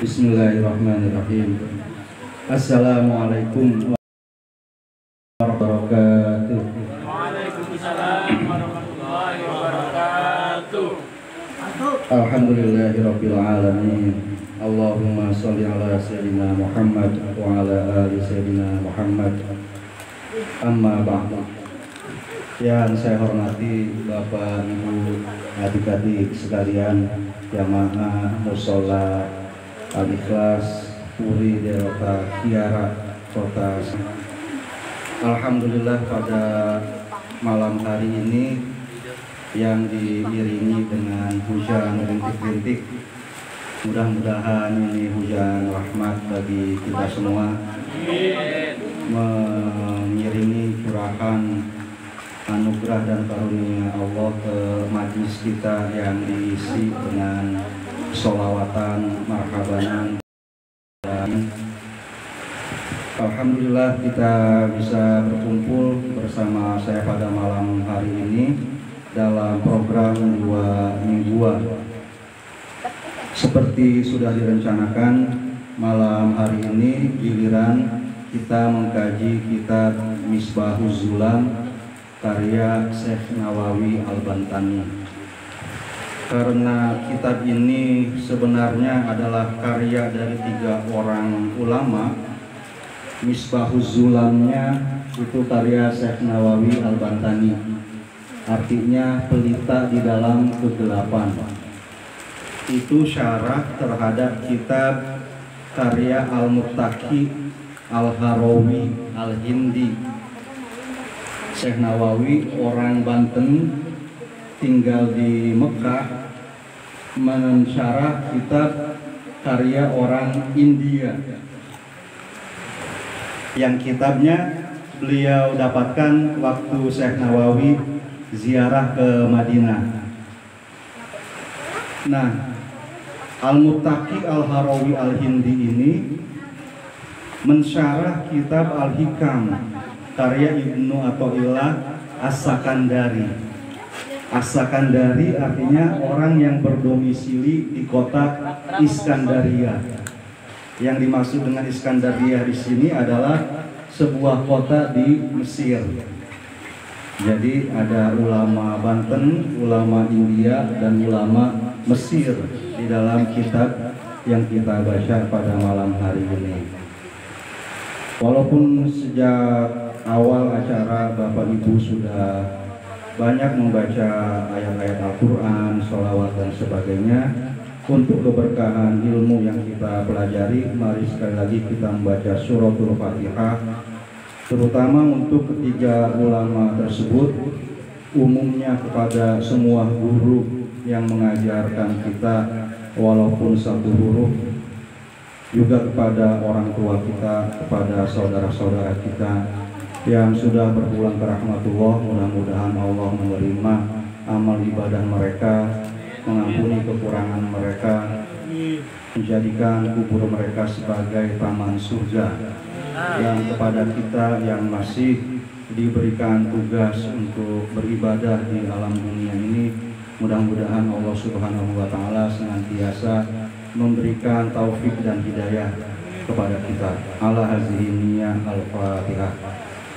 Bismillahirrahmanirrahim. Assalamualaikum warahmatullahi wabarakatuh. Waalaikumsalam warahmatullahi wabarakatuh. Alhamdulillahirabbil alamin. Allahumma sholli ala sayyidina Muhammad wa ala ali sayyidina Muhammad. Amma ba'du. Yang saya hormati Bapak, Ibu, adik-adik sekalian jamaah mushola Al-Ikhlas Puri Delta Kiara Kota. Alhamdulillah pada malam hari ini yang diiringi dengan hujan rintik-rintik, mudah-mudahan ini hujan rahmat bagi kita semua, mengiringi curahan anugerah dan karunia Allah ke majlis kita yang diisi dengan sholawatan, marhabanan, dan alhamdulillah kita bisa berkumpul bersama saya pada malam hari ini dalam program 2 mingguan. Seperti sudah direncanakan, malam hari ini giliran kita mengkaji kitab Misbahuz Zulam karya Syekh Nawawi Al-Bantani. Karena kitab ini sebenarnya adalah karya dari 3 orang ulama, Misbahuz Zulamnya itu karya Syekh Nawawi Al-Bantani, artinya pelita di dalam kegelapan. Itu syarah terhadap kitab karya Al-Muttaqi Al-Harawi Al-Hindi. Syekh Nawawi orang Banten, tinggal di Mekah, mensyarah kitab karya orang India yang kitabnya beliau dapatkan waktu Syekh Nawawi ziarah ke Madinah. Nah, Al-Muttaqi Al-Harawi Al-Hindi ini mensyarah kitab Al-Hikam karya Ibnu Athaillah As-Sakandari. As-Sakandari artinya orang yang berdomisili di kota Iskandaria. Yang dimaksud dengan Iskandaria di sini adalah sebuah kota di Mesir. Jadi ada ulama Banten, ulama India, dan ulama Mesir di dalam kitab yang kita baca pada malam hari ini. Walaupun sejak awal acara Bapak Ibu sudah banyak membaca ayat-ayat Al-Quran, sholawat dan sebagainya, untuk keberkahan ilmu yang kita pelajari, mari sekali lagi kita membaca suratul Fatihah, terutama untuk ketiga ulama tersebut, umumnya kepada semua guru yang mengajarkan kita walaupun satu huruf, juga kepada orang tua kita, kepada saudara-saudara kita yang sudah berpulang ke rahmatullah. Mudah-mudahan Allah menerima amal ibadah mereka, mengampuni kekurangan mereka, menjadikan kubur mereka sebagai taman surga. Dan kepada kita yang masih diberikan tugas untuk beribadah di alam dunia ini, mudah-mudahan Allah Subhanahu wa Ta'ala senantiasa memberikan taufik dan hidayah kepada kita. Ala hazihi niyyah al-Fatihah.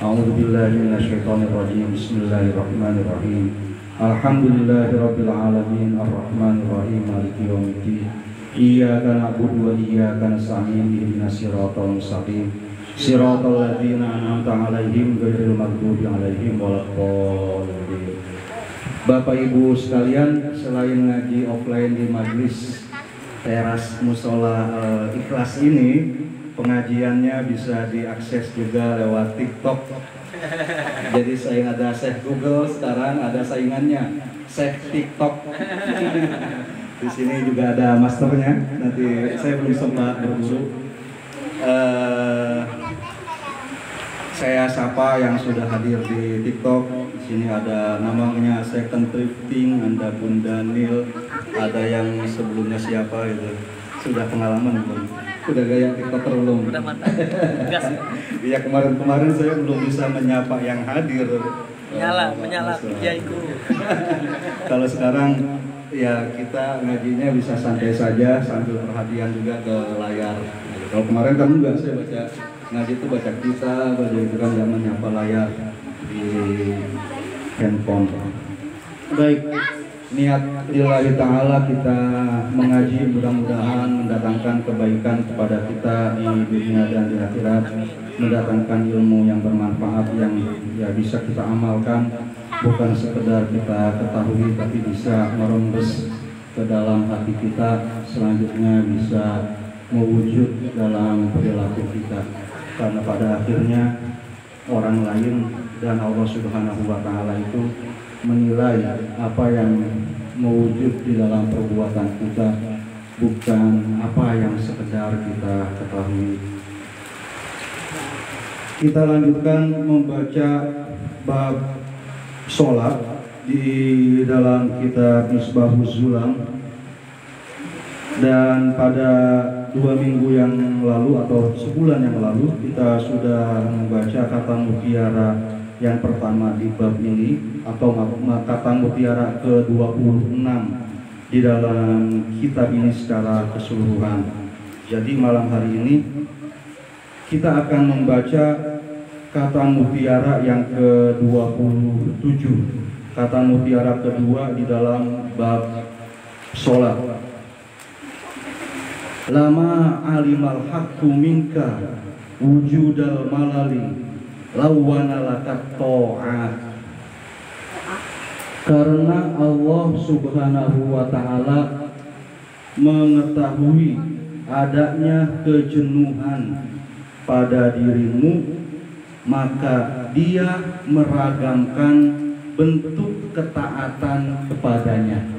A'udzubillahi minasyaitonirrajim. Bismillahirrahmanirrahim. Alhamdulillahirabbil alamin arrahmanirrahim maliki yaumiddin. Iyyaka na'budu wa iyyaka nasta'in ihdinas siratal mustaqim. Siratal ladzina an'amta 'alaihim ghairil maghdubi 'alaihim waladdallin. Bapak Ibu sekalian, selain ngaji offline di majelis teras mushola Ikhlas ini, pengajiannya bisa diakses juga lewat TikTok. Jadi saya ada Syekh Google, sekarang ada saingannya Syekh TikTok. Di sini juga ada masternya. Nanti saya belum sempat berburu. Saya sapa yang sudah hadir di TikTok. Di sini ada namanya Second Drifting, Anda Bun Daniel, ada yang sebelumnya siapa itu. Sudah pengalaman belum? Udah gaya TikToker belum? Udah mantap. Gas. Iya, kemarin saya belum bisa menyapa yang hadir. Menyala kiaiku. Kalau sekarang ya kita ngajinya bisa santai saja sambil perhatian juga ke layar. Kalau kemarin kan enggak, saya baca ngaji itu baca kisah, baca itu kan zamannya apa layar di handphone. Baik, niat lillahi ta'ala kita mengaji mudah-mudahan mendatangkan kebaikan kepada kita di dunia dan di akhirat, mendatangkan ilmu yang bermanfaat yang ya bisa kita amalkan, bukan sekedar kita ketahui tapi bisa merembes ke dalam hati kita, selanjutnya bisa mewujud dalam perilaku kita, karena pada akhirnya orang lain dan Allah Subhanahu wa Ta'ala itu menilai apa yang mewujud di dalam perbuatan kita, bukan apa yang sekedar kita ketahui. Kita lanjutkan membaca bab sholat di dalam kitab Misbahuz Zulam, dan pada 2 minggu yang lalu atau sebulan yang lalu kita sudah membaca kata mutiara yang pertama di bab ini, atau kata mutiara ke-26 di dalam kitab ini secara keseluruhan. Jadi malam hari ini kita akan membaca kata mutiara yang ke-27, kata mutiara kedua di dalam bab sholat. Lama alimal haqqu minka wujudal malali lawana lakat ta'at. Karena Allah Subhanahu wa Ta'ala mengetahui adanya kejenuhan pada dirimu, maka Dia meragamkan bentuk ketaatan kepadanya.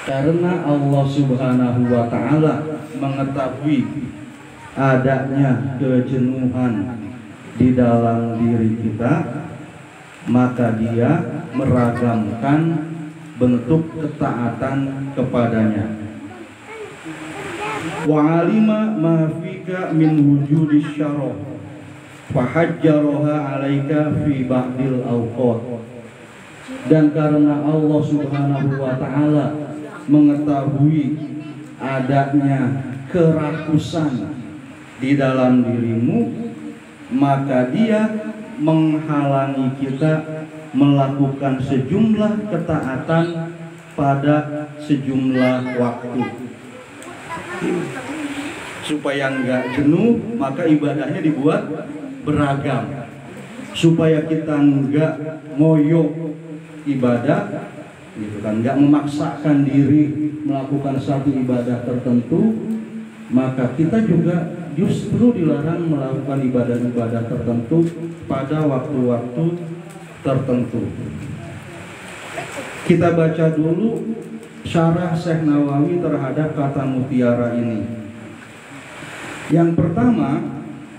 Karena Allah Subhanahu wa Ta'ala mengetahui adanya kejenuhan di dalam diri kita, maka Dia meragamkan bentuk ketaatan kepadanya. Wa alima ma fika min wujudis syarah fa hajjaraha 'alaika fi ba'dil awqat. Dan karena Allah Subhanahu wa Ta'ala mengetahui adanya kerakusan di dalam dirimu, maka Dia menghalangi kita melakukan sejumlah ketaatan pada sejumlah waktu. Supaya enggak jenuh, maka ibadahnya dibuat beragam. Supaya kita enggak ngoyo ibadah, gitu kan, enggak memaksakan diri melakukan satu ibadah tertentu, maka kita juga justru dilarang melakukan ibadah-ibadah tertentu pada waktu-waktu tertentu. Kita baca dulu syarah Syekh Nawawi terhadap kata mutiara ini. Yang pertama,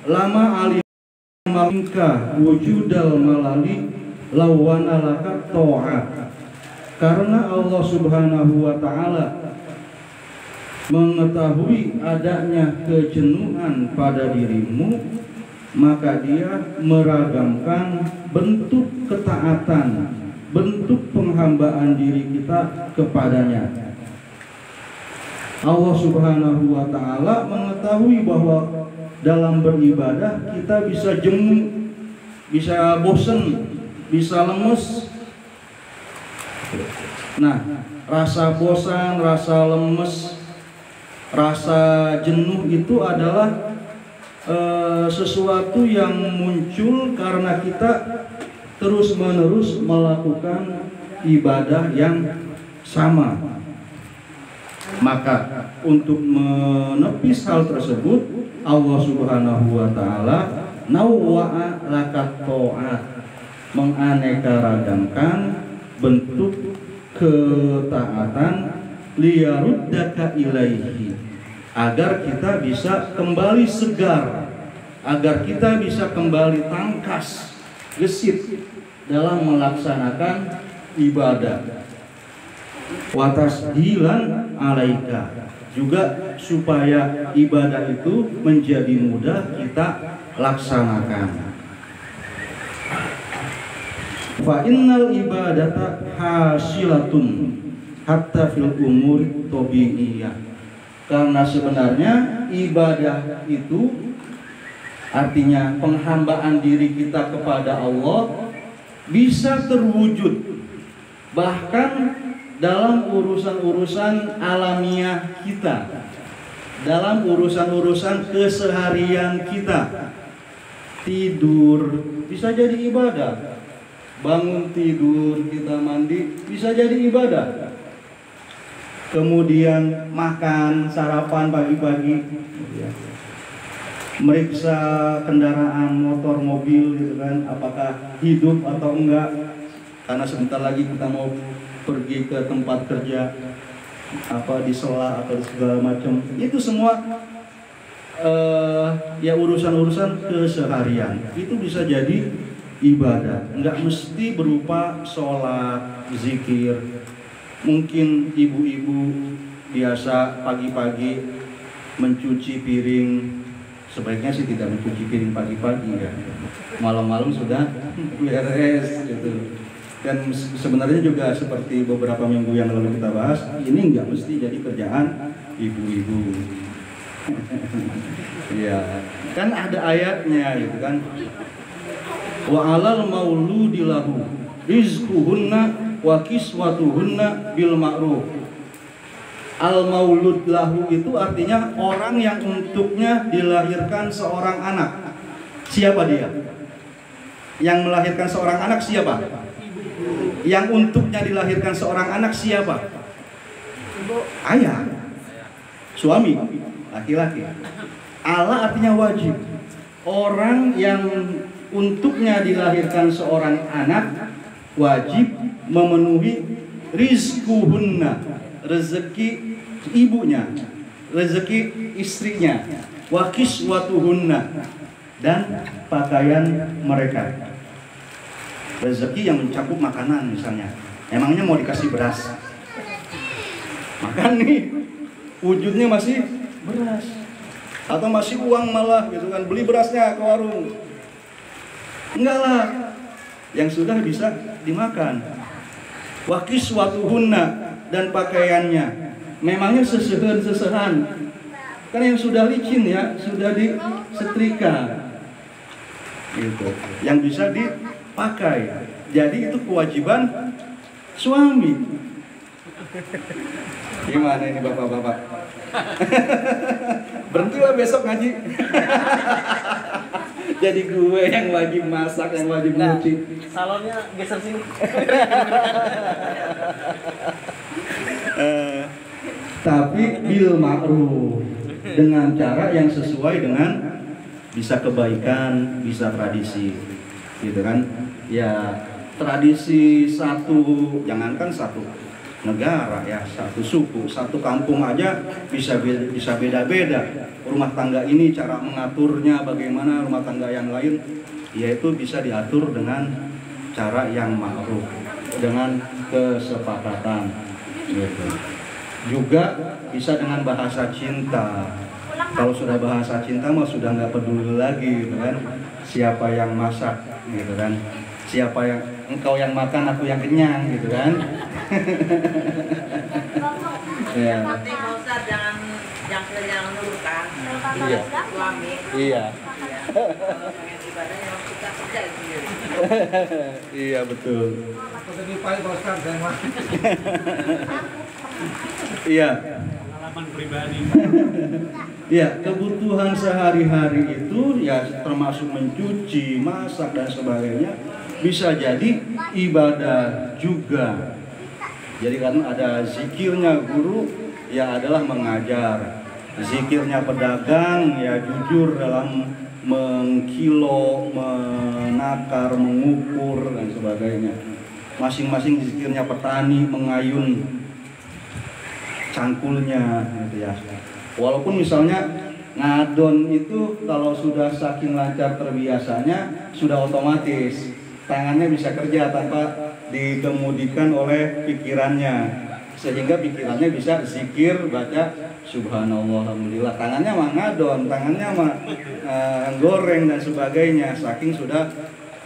lama alimalika wujudal malali lawana laka ta'at. Karena Allah Subhanahu wa Ta'ala mengetahui adanya kejenuhan pada dirimu, maka Dia meragamkan bentuk ketaatan, bentuk penghambaan diri kita kepadanya. Allah Subhanahu wa Ta'ala mengetahui bahwa dalam beribadah kita bisa jemu, bisa bosen, bisa lemes. Nah, rasa bosan, rasa lemes, rasa jenuh itu adalah sesuatu yang muncul karena kita terus-menerus melakukan ibadah yang sama. Maka untuk menepis hal tersebut, Allah Subhanahu wa Ta'ala nawwa'a lakat ta'at, menganeka-ragamkan bentuk ketaatan liyaruddaka ilaihi, agar kita bisa kembali segar, agar kita bisa kembali tangkas, gesit dalam melaksanakan ibadah. Wa tashilan alaika, juga supaya ibadah itu menjadi mudah kita laksanakan. Fa innal ibadata hasilatun hatta fil umur tabi'iyah. Karena sebenarnya ibadah itu artinya penghambaan diri kita kepada Allah bisa terwujud bahkan dalam urusan-urusan alamiah kita, dalam urusan-urusan keseharian kita. Tidur bisa jadi ibadah, bangun tidur, kita mandi bisa jadi ibadah. Kemudian makan, sarapan pagi-pagi, meriksa kendaraan, motor, mobil gitu kan, apakah hidup atau enggak, karena sebentar lagi kita mau pergi ke tempat kerja, apa disela atau segala macam. Itu semua ya urusan-urusan keseharian. Itu bisa jadi ibadah, enggak mesti berupa sholat, zikir. Mungkin ibu-ibu biasa pagi-pagi mencuci piring, sebaiknya sih tidak mencuci piring pagi-pagi ya, malam-malam sudah beres gitu. Dan sebenarnya juga seperti beberapa minggu yang lalu kita bahas, ini nggak mesti jadi kerjaan ibu-ibu. Iya, kan ada ayatnya gitu kan. Wa 'alal mauludi lahu rizquhunna wa kiswatuhunna bil ma'ruf. Al maulud lahu itu artinya orang yang untuknya dilahirkan seorang anak. Siapa dia? Yang melahirkan seorang anak siapa? Yang untuknya dilahirkan seorang anak siapa? Ayah. Suami, laki-laki. Allah artinya wajib. Orang yang untuknya dilahirkan seorang anak wajib memenuhi rizquhunna, rezeki ibunya, rezeki istrinya, wa kiswatuhunna, dan pakaian mereka. Rezeki yang mencakup makanan misalnya. Emangnya mau dikasih beras? Makan nih, wujudnya masih beras. Atau masih uang malah gitu kan, beli berasnya ke warung. Enggak lah, yang sudah bisa dimakan. Wa kiswatuhunna, dan pakaiannya. Memangnya sesehan-sesehan. Kan yang sudah licin ya, sudah disetrika. Gitu. Yang bisa dipakai. Jadi itu kewajiban suami. Gimana ini bapak-bapak? Berhentilah besok ngaji. Jadi gue yang wajib masak, yang wajib nyuci. Salonnya geser sini. Tapi bil ma'ruf, dengan cara yang sesuai dengan bisa kebaikan, bisa tradisi, gitu kan? Ya tradisi satu, jangankan satu negara ya, satu suku, satu kampung aja bisa beda-beda. Rumah tangga ini cara mengaturnya bagaimana, rumah tangga yang lain yaitu bisa diatur dengan cara yang ma'ruf, dengan kesepakatan gitu. Juga bisa dengan bahasa cinta. Kalau sudah bahasa cinta mah sudah nggak peduli lagi gitu kan, siapa yang masak gitu kan, siapa yang engkau yang makan aku yang kenyang gitu kan. Ya. Nanti Pak Ustadz jangan dulu kan. Iya. Suami. Iya. Kalau pengen ibadah yang kita kerja sendiri. Iya betul. Iya. Pengalaman pribadi. Ya, kebutuhan sehari-hari itu ya termasuk mencuci, masak dan sebagainya bisa jadi ibadah juga. Jadi kan ada zikirnya guru ya adalah mengajar, zikirnya pedagang ya jujur dalam mengkilo, menakar, mengukur dan sebagainya. Masing-masing zikirnya petani mengayun cangkulnya gitu ya. Walaupun misalnya ngadon itu kalau sudah saking lancar terbiasanya sudah otomatis tangannya bisa kerja tanpa dikemudikan oleh pikirannya, sehingga pikirannya bisa zikir, baca subhanallah, alhamdulillah. Tangannya mah ngadon, tangannya mah goreng dan sebagainya, saking sudah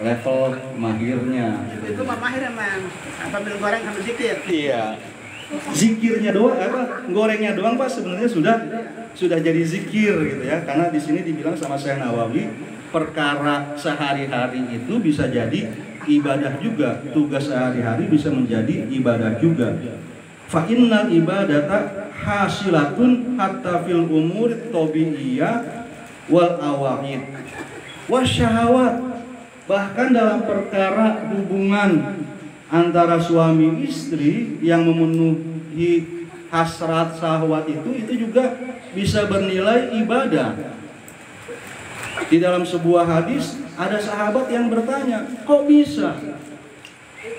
level mahirnya. Itu mah mahir emang. Apabila goreng sambil zikir. Iya. Zikirnya doang apa? Gorengnya doang Pak sebenarnya sudah jadi zikir gitu ya. Karena di sini dibilang sama Syekh Nawawi, perkara sehari-hari itu bisa jadi ibadah juga. Tugas sehari-hari bisa menjadi ibadah juga. Fa innal ibadata hasilatun hatta fil umur tabi'iyah wal awahid wasyahawat. Bahkan dalam perkara hubungan antara suami istri yang memenuhi hasrat syahwat itu juga bisa bernilai ibadah. Di dalam sebuah hadis ada sahabat yang bertanya, kok bisa?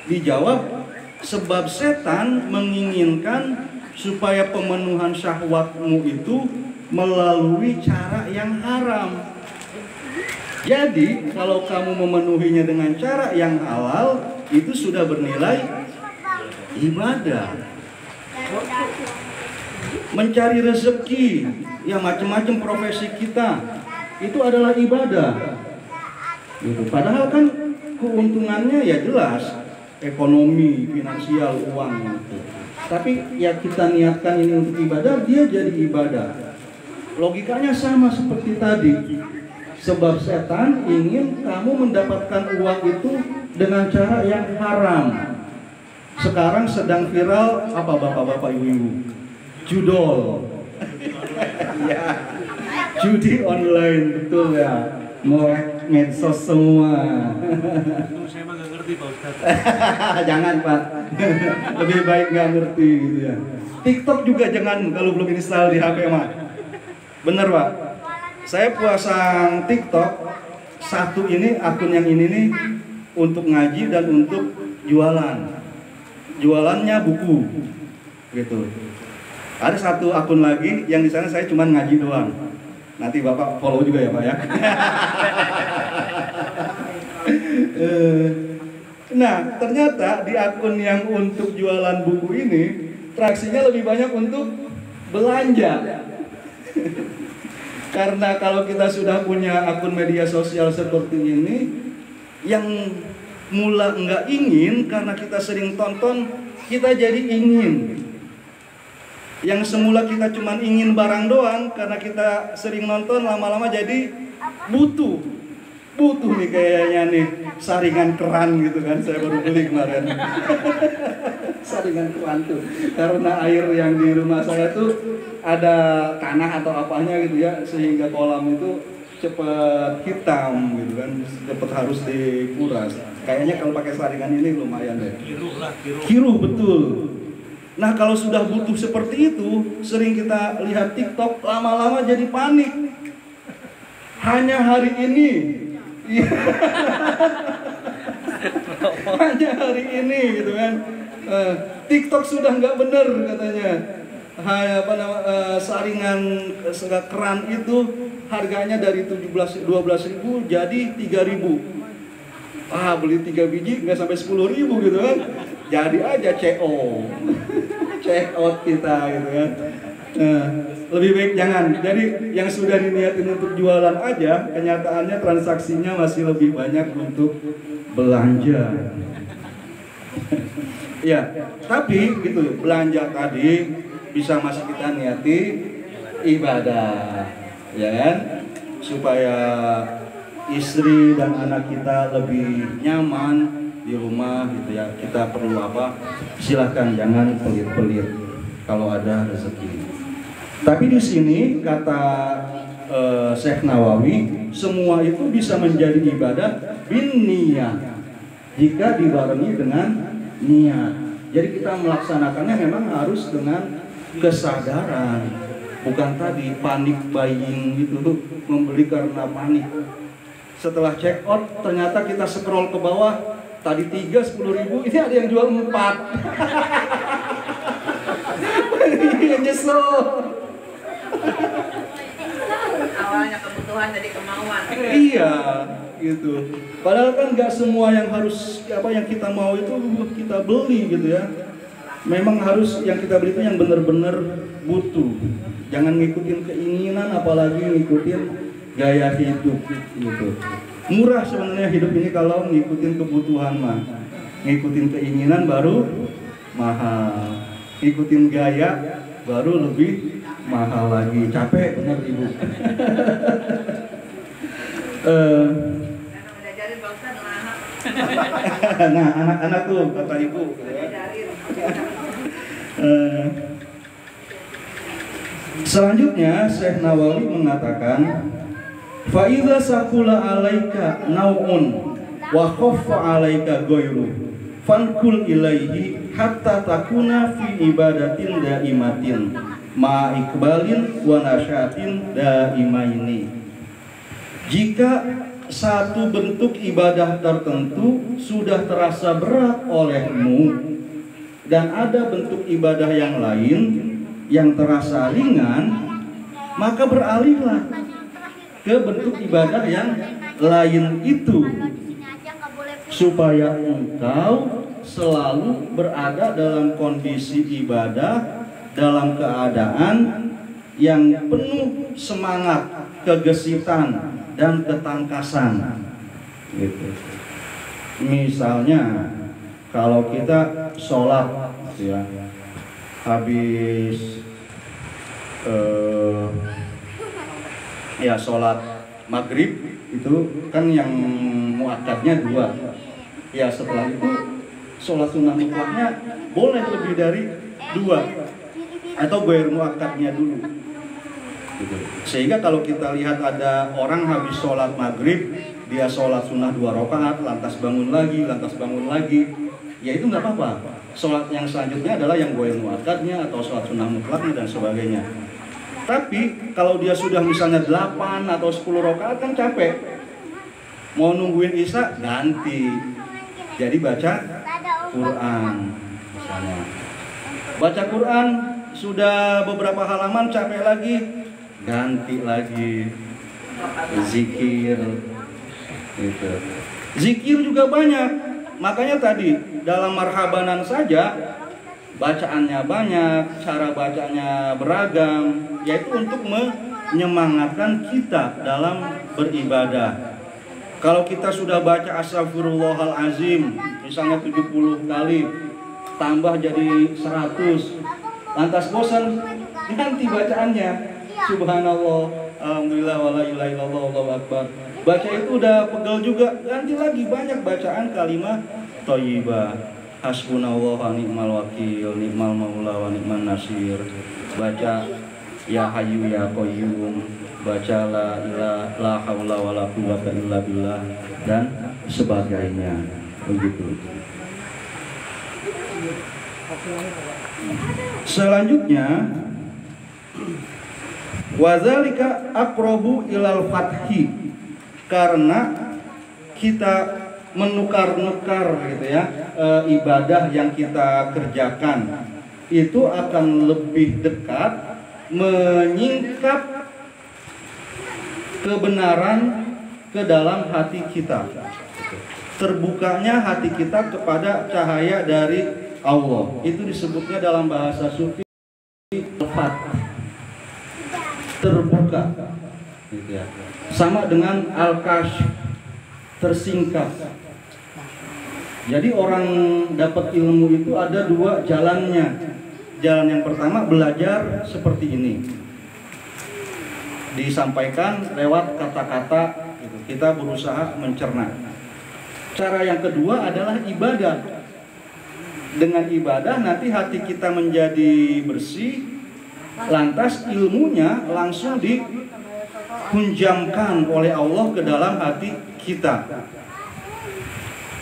Dijawab, sebab setan menginginkan supaya pemenuhan syahwatmu itu melalui cara yang haram. Jadi kalau kamu memenuhinya dengan cara yang halal, itu sudah bernilai ibadah. Mencari rezeki, ya macam-macam profesi kita, itu adalah ibadah. Gitu. Padahal kan keuntungannya ya jelas, ekonomi, finansial, uang gitu. Tapi ya kita niatkan ini untuk ibadah, dia jadi ibadah. Logikanya sama seperti tadi. Sebab setan ingin kamu mendapatkan uang itu dengan cara yang haram. Sekarang sedang viral apa bapak-bapak ibu-ibu? Judol. Ya. Judi online, betul ya. Melek medsos semua. Untung saya mah nggak ngerti Pak Ustadz. Jangan Pak. Lebih baik nggak ngerti gitu ya. TikTok juga jangan kalau belum install di HP mah. Bener Pak. Saya pasang TikTok satu ini, akun yang ini nih untuk ngaji dan untuk jualan. Jualannya buku, gitu. Ada satu akun lagi yang di sana saya cuma ngaji doang. Nanti Bapak follow juga ya Pak ya. Nah ternyata di akun yang untuk jualan buku ini transaksinya lebih banyak untuk belanja. Karena kalau kita sudah punya akun media sosial seperti ini, yang mula nggak ingin karena kita sering tonton, kita jadi ingin. Yang semula kita cuma ingin barang doang, karena kita sering nonton, lama-lama jadi butuh. Butuh nih kayaknya nih, saringan keran gitu kan, saya baru beli kemarin. Saringan keran tuh, karena air yang di rumah saya tuh ada tanah atau apanya gitu ya, sehingga kolam itu cepet hitam gitu kan, cepet harus dikuras. Kayaknya kalau pakai saringan ini lumayan deh. Kiruh betul. Nah kalau sudah butuh seperti itu, sering kita lihat TikTok, lama-lama jadi panik. Hanya hari ini, hanya hari ini gitu kan, TikTok sudah nggak bener katanya. Saringan keran itu harganya dari 12.000 jadi 3.000. Beli 3 biji nggak sampai 10.000 gitu kan. Jadi aja CO. Check out kita gitu kan. Lebih baik jangan. Jadi yang sudah diniatin untuk jualan aja, kenyataannya transaksinya masih lebih banyak untuk belanja. Ya, tapi gitu belanja tadi bisa masih kita niati ibadah, ya kan? Supaya istri dan anak kita lebih nyaman di rumah gitu ya. Kita perlu apa? Silahkan jangan pelit-pelit kalau ada rezeki. Tapi di sini kata Syekh Nawawi, semua itu bisa menjadi ibadah bin niyah jika dibarengi dengan niat. Jadi kita melaksanakannya memang harus dengan kesadaran, bukan tadi panik buying gitu, membeli karena panik. Setelah check out ternyata kita scroll ke bawah, tadi 3 10.000, ini ada yang jual 4. Nyesel. Awalnya kebutuhan jadi kemauan. Iya, gitu. Padahal kan nggak semua yang harus yang kita mau itu kita beli gitu ya. Memang harus yang kita beli itu yang benar-benar butuh. Jangan ngikutin keinginan, apalagi ngikutin gaya hidup gitu. Murah sebenarnya hidup ini kalau ngikutin kebutuhan mah. Ngikutin keinginan baru mahal. Ngikutin gaya baru lebih mahal lagi. Capek benar Ibu. Ngajarin Pak Ustadz sama anak. Nah, anak-anak tuh Bapak Ibu. Ngajarin. Selanjutnya Syekh Nawawi mengatakan, fa idza saqula 'alaika nau'un wa khaffa 'alaika ghairu fankul ilaihi hatta takuna fi ibadatin daimatin ma ikbalin wa nasyatin daimaini. Jika satu bentuk ibadah tertentu sudah terasa berat olehmu dan ada bentuk ibadah yang lain yang terasa ringan, maka beralihlah ke bentuk ibadah yang lain itu supaya engkau selalu berada dalam kondisi ibadah dalam keadaan yang penuh semangat, kegesitan dan ketangkasan gitu. Misalnya kalau kita sholat ya, habis ya sholat maghrib itu kan yang muakkadnya 2 ya, setelah itu sholat sunnah mutlaknya boleh lebih dari 2 atau ghair muakkadnya dulu gitu. Sehingga kalau kita lihat ada orang habis sholat maghrib dia sholat sunnah 2 rakaat lantas bangun lagi ya itu nggak apa-apa. Sholat yang selanjutnya adalah yang ghair muakkadnya atau sholat sunnah mutlaknya dan sebagainya. Tapi kalau dia sudah misalnya 8 atau 10 rakaat kan capek, mau nungguin isya ganti, jadi baca Quran misalnya. Baca Quran sudah beberapa halaman capek lagi, ganti lagi zikir gitu. Zikir juga banyak, makanya tadi dalam marhabanan saja bacaannya banyak, cara bacanya beragam, yaitu untuk menyemangatkan kita dalam beribadah. Kalau kita sudah baca astagfirullahalazim misalnya 70 kali, tambah jadi 100, lantas bosan, ganti bacaannya. Subhanallah, alhamdulillah, wala ilaha illallah, Allahu akbar. Baca itu udah pegel juga, ganti lagi banyak bacaan kalimat thayyibah. Hasbunallah wa ni'mal wakil, ni'mal maula wa ni'man nasir. Baca ya hayyu ya qayyum, baca la ilaha la haula wala quwwata illa billah dan sebagainya. Begitu. Selanjutnya wazalika aqrabu ilal fathi, karena kita menukar-nukar gitu ya, ibadah yang kita kerjakan itu akan lebih dekat menyingkap kebenaran ke dalam hati kita, terbukanya hati kita kepada cahaya dari Allah. Itu disebutnya dalam bahasa sufi al-fath, terbuka gitu ya. Sama dengan al-kashf, tersingkap. Jadi orang dapat ilmu itu ada 2 jalannya. Jalan yang pertama belajar seperti ini, disampaikan lewat kata-kata gitu. Kita berusaha mencerna. Cara yang kedua adalah ibadah. Dengan ibadah nanti hati kita menjadi bersih, lantas ilmunya langsung dihunjamkan oleh Allah ke dalam hati kita.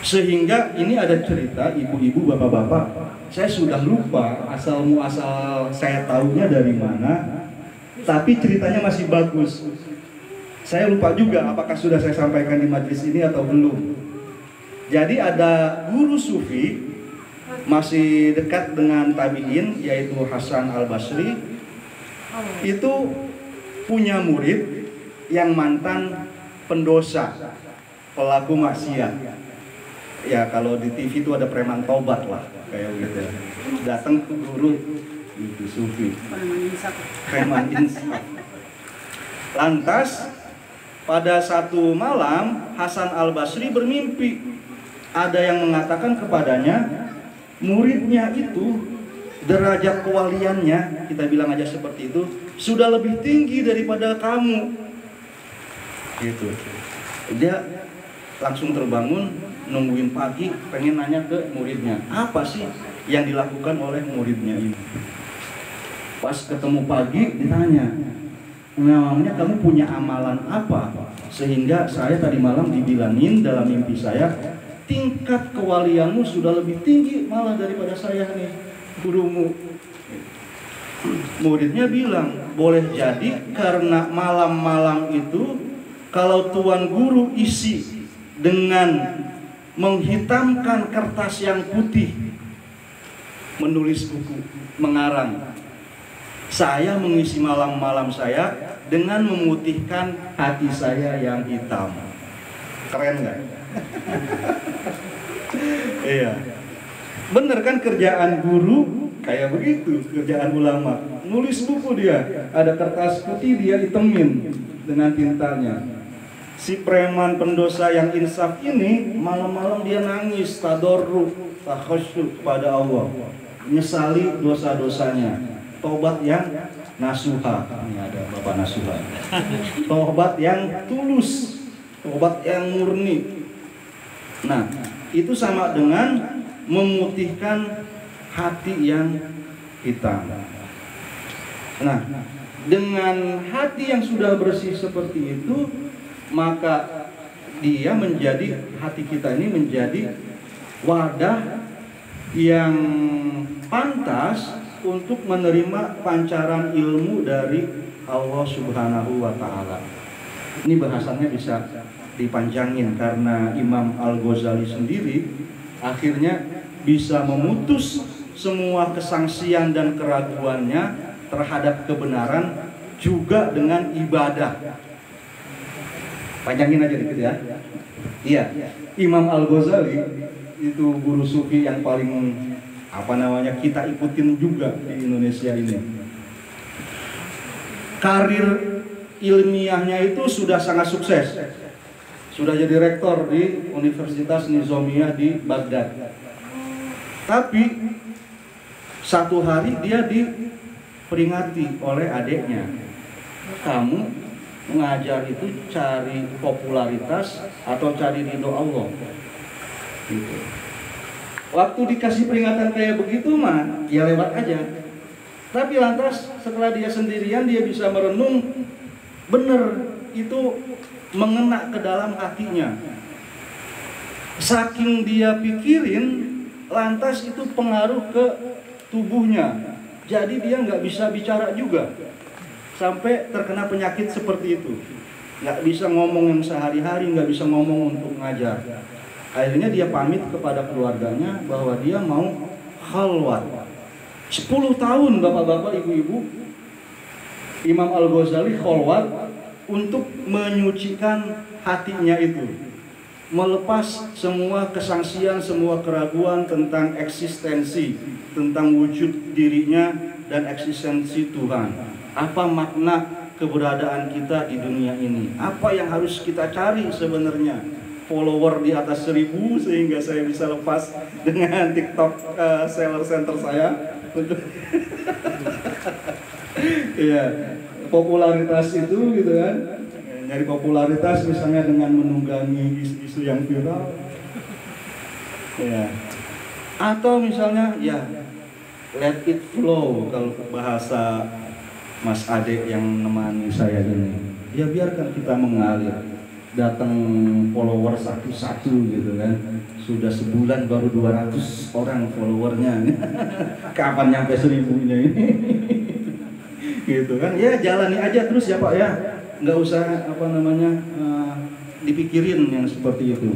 Sehingga ini ada cerita, ibu-ibu, bapak-bapak, saya sudah lupa asal muasal saya tahunya dari mana, tapi ceritanya masih bagus. Saya lupa juga apakah sudah saya sampaikan di majelis ini atau belum. Jadi ada guru sufi masih dekat dengan tabi'in, yaitu Hasan al-Basri. Itu punya murid yang mantan pendosa, pelaku maksiat. Ya kalau di TV itu ada preman tobat lah, kayak gitu. Datang ke guru itu sufi, preman insaf. Lantas pada satu malam Hasan Al-Basri bermimpi. Ada yang mengatakan kepadanya, muridnya itu derajat kewaliannya, kita bilang aja seperti itu, sudah lebih tinggi daripada kamu. Gitu. Dia langsung terbangun, nungguin pagi, pengen nanya ke muridnya, apa sih yang dilakukan oleh muridnya ini. Pas ketemu pagi ditanya, namanya kamu punya amalan apa? Sehingga saya tadi malam dibilangin dalam mimpi saya, tingkat kewalianmu sudah lebih tinggi malah daripada saya nih, gurumu. Muridnya bilang, boleh jadi karena malam-malam itu kalau tuan guru isi dengan menghitamkan kertas yang putih, menulis buku, mengarang. Saya mengisi malam-malam saya dengan memutihkan hati saya yang hitam. Keren nggak? Iya. Bener kan kerjaan guru kayak begitu, kerjaan ulama. Nulis buku dia, ada kertas putih dia hitemin dengan tintanya. Si preman pendosa yang insaf ini malam-malam dia nangis, tadarruk, takhasyuk pada Allah, nyesali dosa-dosanya. Tobat yang nasuha, ini ada Bapak Nasuha. Tobat yang tulus, tobat yang murni. Nah, itu sama dengan memutihkan hati yang hitam. Nah, dengan hati yang sudah bersih seperti itu, maka dia menjadi, hati kita ini menjadi wadah yang pantas untuk menerima pancaran ilmu dari Allah Subhanahu wa Ta'ala. Ini bahasannya bisa dipanjangin karena Imam Al-Ghazali sendiri akhirnya bisa memutus semua kesangsian dan keraguannya terhadap kebenaran juga dengan ibadah. Panjangin aja dikit ya. Iya, Imam Al-Ghazali itu guru sufi yang paling kita ikutin juga di Indonesia ini. Karir ilmiahnya itu sudah sangat sukses. Sudah jadi rektor di Universitas Nizamiyah di Baghdad. Tapi satu hari dia diperingati oleh adiknya. Kamu mengajar itu cari popularitas atau cari ridho Allah? Gitu. Waktu dikasih peringatan kayak begitu mah, ya lewat aja. Tapi lantas setelah dia sendirian, dia bisa merenung, bener itu mengena ke dalam hatinya. Saking dia pikirin, lantas itu pengaruh ke tubuhnya. Jadi dia nggak bisa bicara juga, sampai terkena penyakit seperti itu. Nggak bisa ngomong yang sehari-hari, nggak bisa ngomong untuk ngajar. Akhirnya dia pamit kepada keluarganya bahwa dia mau khalwat. 10 tahun bapak-bapak, ibu-ibu, Imam Al-Ghazali khalwat untuk menyucikan hatinya itu, melepas semua kesangsian, semua keraguan tentang eksistensi, tentang wujud dirinya dan eksistensi Tuhan. Apa makna keberadaan kita di dunia ini? Apa yang harus kita cari sebenarnya? Follower di atas 1000 sehingga saya bisa lepas dengan TikTok seller center saya. Iya, popularitas itu gitu kan. Nyari popularitas misalnya dengan menunggangi isu-isu yang viral. Ya. Atau misalnya ya let it flow kalau bahasa Mas Ade yang menemani saya ini. Ya biarkan kita mengalir. Datang follower satu-satu gitu kan. Sudah sebulan baru 200 orang followernya. Kapan nyampe 1000-nya ini? Gitu kan. Ya jalani aja terus ya Pak ya. Nggak usah dipikirin yang seperti itu.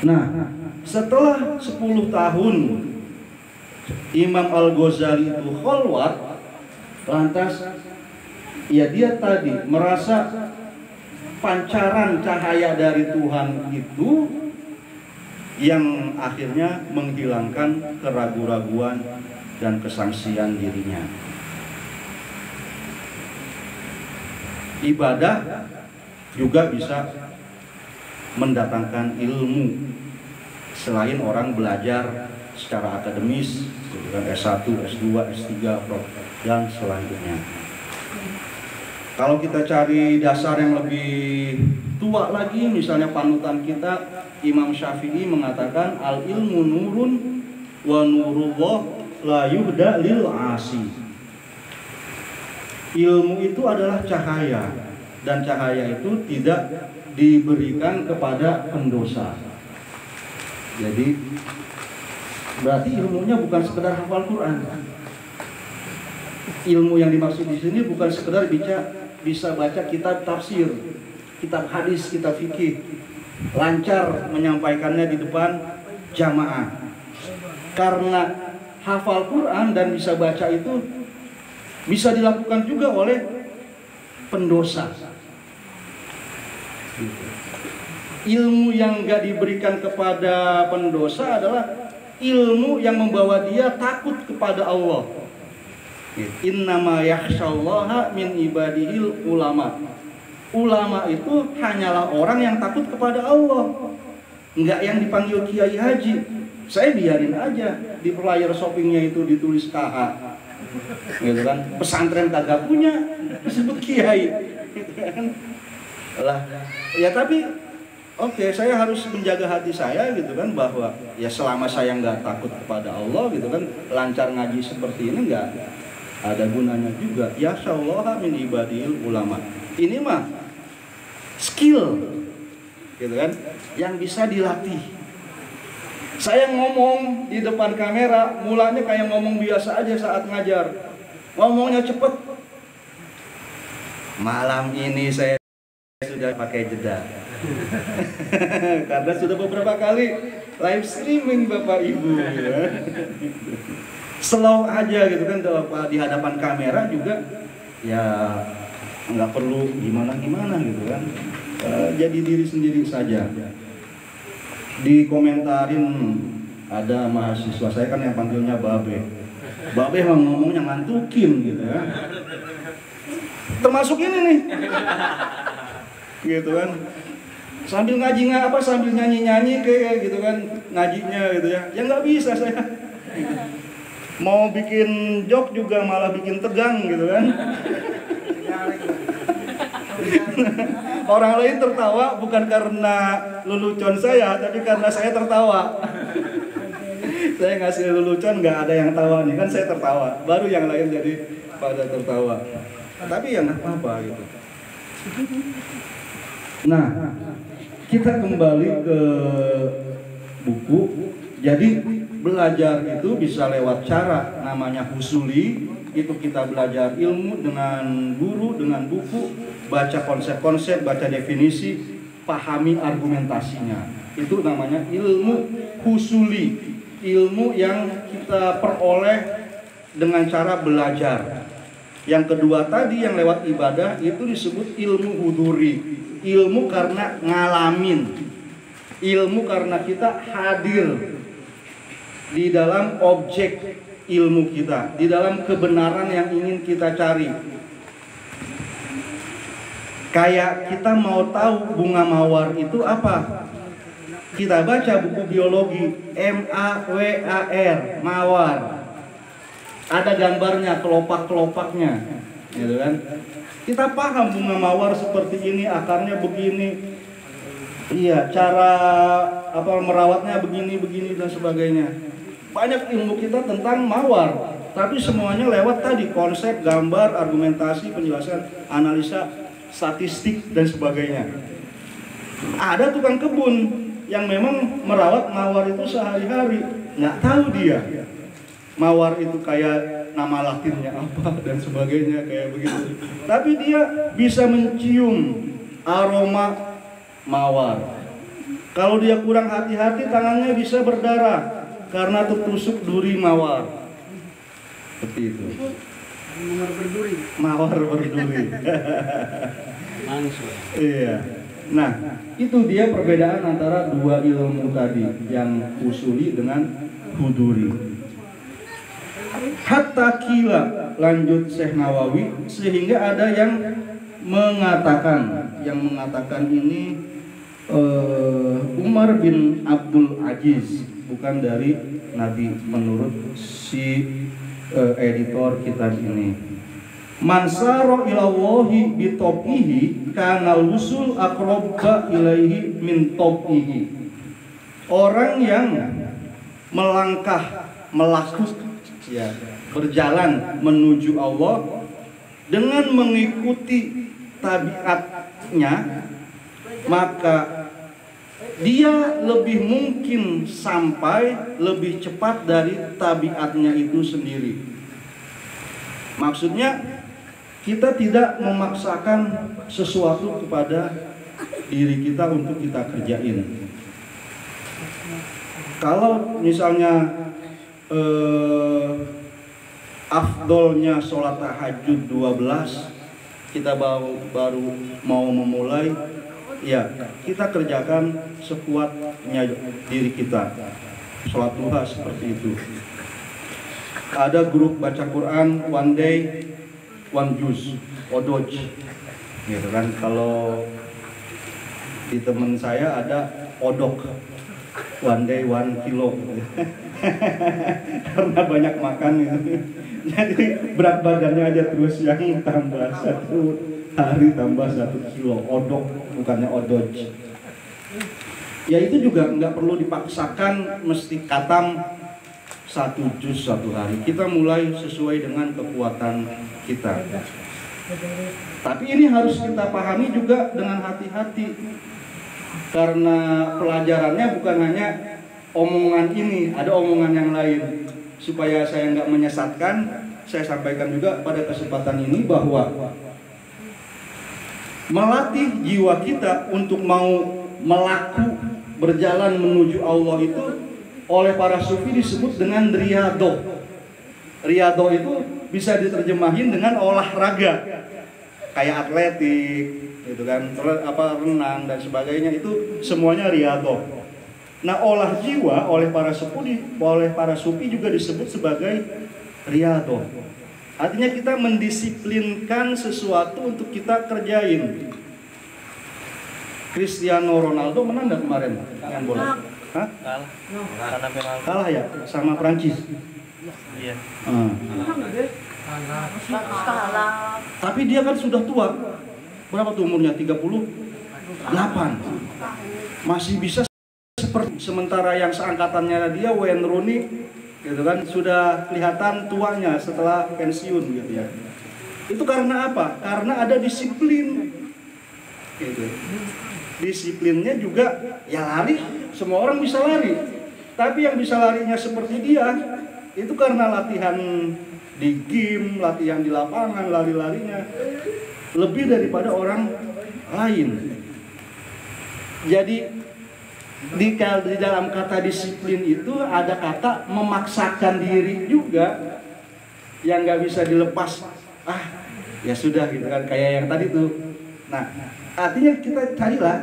Nah, setelah 10 tahun Imam Al-Ghazali itu khalwat, lantas ya dia tadi merasa pancaran cahaya dari Tuhan itu yang akhirnya menghilangkan keraguan-raguan dan kesangsian dirinya. Ibadah juga bisa mendatangkan ilmu selain orang belajar secara akademis, dengan S1, S2, S3, dan selanjutnya. Kalau kita cari dasar yang lebih tua lagi, misalnya panutan kita Imam Syafi'i mengatakan al ilmu nurun wa nurullah la yuhda lil asi. Ilmu itu adalah cahaya, dan cahaya itu tidak diberikan kepada pendosa. Jadi berarti ilmunya bukan sekedar hafal Quran. Ilmu yang dimaksud di sini bukan sekedar bisa baca kitab tafsir, kitab hadis, kitab fikih, lancar menyampaikannya di depan jamaah. Karena hafal Quran dan bisa baca itu bisa dilakukan juga oleh pendosa. Ilmu yang gak diberikan kepada pendosa adalah ilmu yang membawa dia takut kepada Allah. Innama yakhsyallaha min ibadihil ulama. Ulama itu hanyalah orang yang takut kepada Allah, enggak yang dipanggil kiai haji. Saya biarin aja di flyer shoppingnya itu ditulis KH, gitu kan. Pesantren kagak punya disebut kiai, gitu kan. Lah, ya tapi oke, saya harus menjaga hati saya, gitu kan, bahwa ya selama saya nggak takut kepada Allah, gitu kan, lancar ngaji seperti ini nggak ada gunanya juga. Ya Allah min ibadil ulama. Ini mah skill, gitu kan, yang bisa dilatih. Saya ngomong di depan kamera, mulanya kayak ngomong biasa aja saat ngajar, ngomongnya cepet. Malam ini saya sudah pakai jeda. Karena sudah beberapa kali live streaming Bapak Ibu, ya. Slow aja gitu kan, di hadapan kamera juga ya nggak perlu gimana gitu kan, jadi diri sendiri saja. Dikomentarin ada mahasiswa saya kan yang panggilnya Babe emang ngomongnya ngantukin gitu ya, termasuk ini nih, gitu kan. Sambil ngaji sambil nyanyi kayak gitu kan ngajinya gitu ya. Ya nggak bisa saya. Mau bikin joke juga malah bikin tegang gitu kan. Orang lain tertawa bukan karena lelucon saya, tapi karena saya tertawa. Saya ngasih lelucon nggak ada yang tawa nih, kan saya tertawa. Baru yang lain jadi pada tertawa. Tapi ya nggak apa-apa gitu. Nah, kita kembali ke buku. Jadi belajar itu bisa lewat cara namanya husuli. Itu kita belajar ilmu dengan guru, dengan buku, baca konsep-konsep, baca definisi, pahami argumentasinya. Itu namanya ilmu husuli, ilmu yang kita peroleh dengan cara belajar. Yang kedua tadi yang lewat ibadah itu disebut ilmu huduri, ilmu karena ngalamin, ilmu karena kita hadir di dalam objek ilmu kita, di dalam kebenaran yang ingin kita cari. Kayak kita mau tahu bunga mawar itu apa, kita baca buku biologi, MAWAR, mawar. Ada gambarnya, kelopak-kelopaknya, gitu kan. Kita paham bunga mawar seperti ini, akarnya begini. Iya, cara merawatnya begini dan sebagainya. Banyak ilmu kita tentang mawar, tapi semuanya lewat tadi konsep, gambar, argumentasi, penjelasan, analisa, statistik dan sebagainya. Ada tukang kebun yang memang merawat mawar itu sehari-hari, nggak tahu dia mawar itu kayak nama latinnya apa dan sebagainya kayak begitu. Tapi dia bisa mencium aroma mawar. Kalau dia kurang hati-hati, tangannya bisa berdarah karena tertusuk duri mawar. Seperti itu. Mawar berduri. Iya. Nah, itu dia perbedaan antara dua ilmu tadi, yang usuli dengan huduri. Hatta kila, lanjut Syekh Nawawi, sehingga ada yang mengatakan ini Umar bin Abdul Aziz, bukan dari Nabi menurut si editor kitab ini. Mansaro ilallahi bitopihi kana usul aqrabba ilaihi min topihi. Orang yang berjalan menuju Allah dengan mengikuti tabiatnya, maka dia lebih mungkin sampai lebih cepat dari tabiatnya itu sendiri. Maksudnya kita tidak memaksakan sesuatu kepada diri kita untuk kita kerjain. Kalau misalnya afdolnya sholat tahajud 12, kita baru mau memulai, ya kita kerjakan sekuatnya diri kita. Sholat duha seperti itu. Ada grup baca Quran one day one juz, odoj, gitu kan. Kalau di teman saya ada odok, one day 1 kilo. Karena banyak makan gitu. Jadi berat badannya aja terus yang tambah 1 hari tambah 1 kilo. Odok, bukannya odoj. Ya itu juga nggak perlu dipaksakan mesti katam 1 juz 1 hari. Kita mulai sesuai dengan kekuatan kita. Tapi ini harus kita pahami juga dengan hati-hati, karena pelajarannya bukan hanya omongan ini, ada omongan yang lain. Supaya saya nggak menyesatkan, saya sampaikan juga pada kesempatan ini bahwa melatih jiwa kita untuk mau melaku berjalan menuju Allah itu oleh para sufi disebut dengan riyadhah. Riyadhah itu bisa diterjemahin dengan olahraga, kayak atletik, gitu kan, renang dan sebagainya, itu semuanya riyadhah. Nah, olah jiwa oleh para sufi juga disebut sebagai riyadhah. Artinya kita mendisiplinkan sesuatu untuk kita kerjain. Cristiano Ronaldo menang nggak kemarin main bola? Hah? Kalah ya sama Prancis. Iya. Tapi dia kan sudah tua. Berapa tuh umurnya? 38. Masih bisa seperti, sementara yang seangkatannya dia, Wayne Rooney, gitu kan, sudah kelihatan tuanya setelah pensiun gitu ya. Itu karena apa? Karena ada disiplin. Gitu. Disiplinnya juga ya lari, semua orang bisa lari. Tapi yang bisa larinya seperti dia itu karena latihan di gym, latihan di lapangan, lari-larinya lebih daripada orang lain. Jadi di dalam kata disiplin itu ada kata memaksakan diri juga, yang nggak bisa dilepas. Ya sudah gitu kan, kayak yang tadi tuh. Nah, artinya kita carilah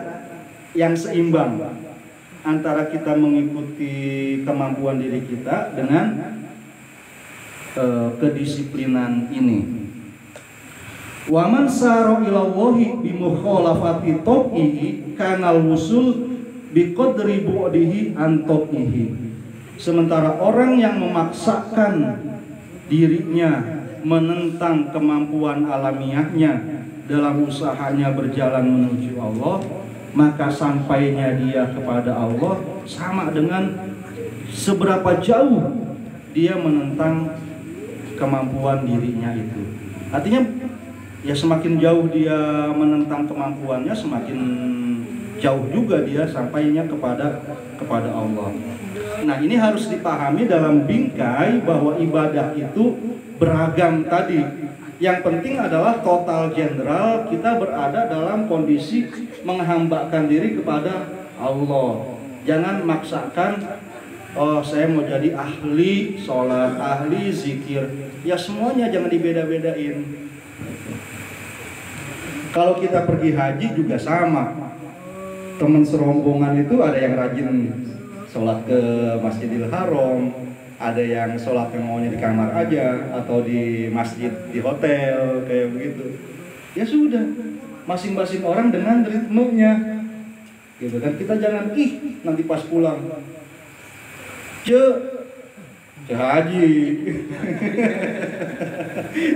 yang seimbang antara kita mengikuti kemampuan diri kita dengan kedisiplinan ini. Wa man sara ila Allahi bi mukhalafati tauqihi kanal wusul bi qadri bu'dihi an tauqihi. Sementara orang yang memaksakan dirinya menentang kemampuan alamiahnya dalam usahanya berjalan menuju Allah, maka sampainya dia kepada Allah sama dengan seberapa jauh dia menentang kemampuan dirinya itu. Artinya ya semakin jauh dia menentang kemampuannya, semakin jauh juga dia sampainya kepada Allah. Nah, ini harus dipahami dalam bingkai bahwa ibadah itu beragam tadi. Yang penting adalah total general kita berada dalam kondisi menghambakan diri kepada Allah. Jangan maksakan, oh saya mau jadi ahli sholat, ahli zikir. Ya semuanya jangan dibeda-bedain. Kalau kita pergi haji juga sama. Teman serombongan itu ada yang rajin sholat ke Masjidil Haram, ada yang sholatnya maunya di kamar aja atau di masjid, di hotel kayak begitu. Ya sudah, masing-masing orang dengan ritmenya gitu kan. Kita jangan nanti pas pulang Haji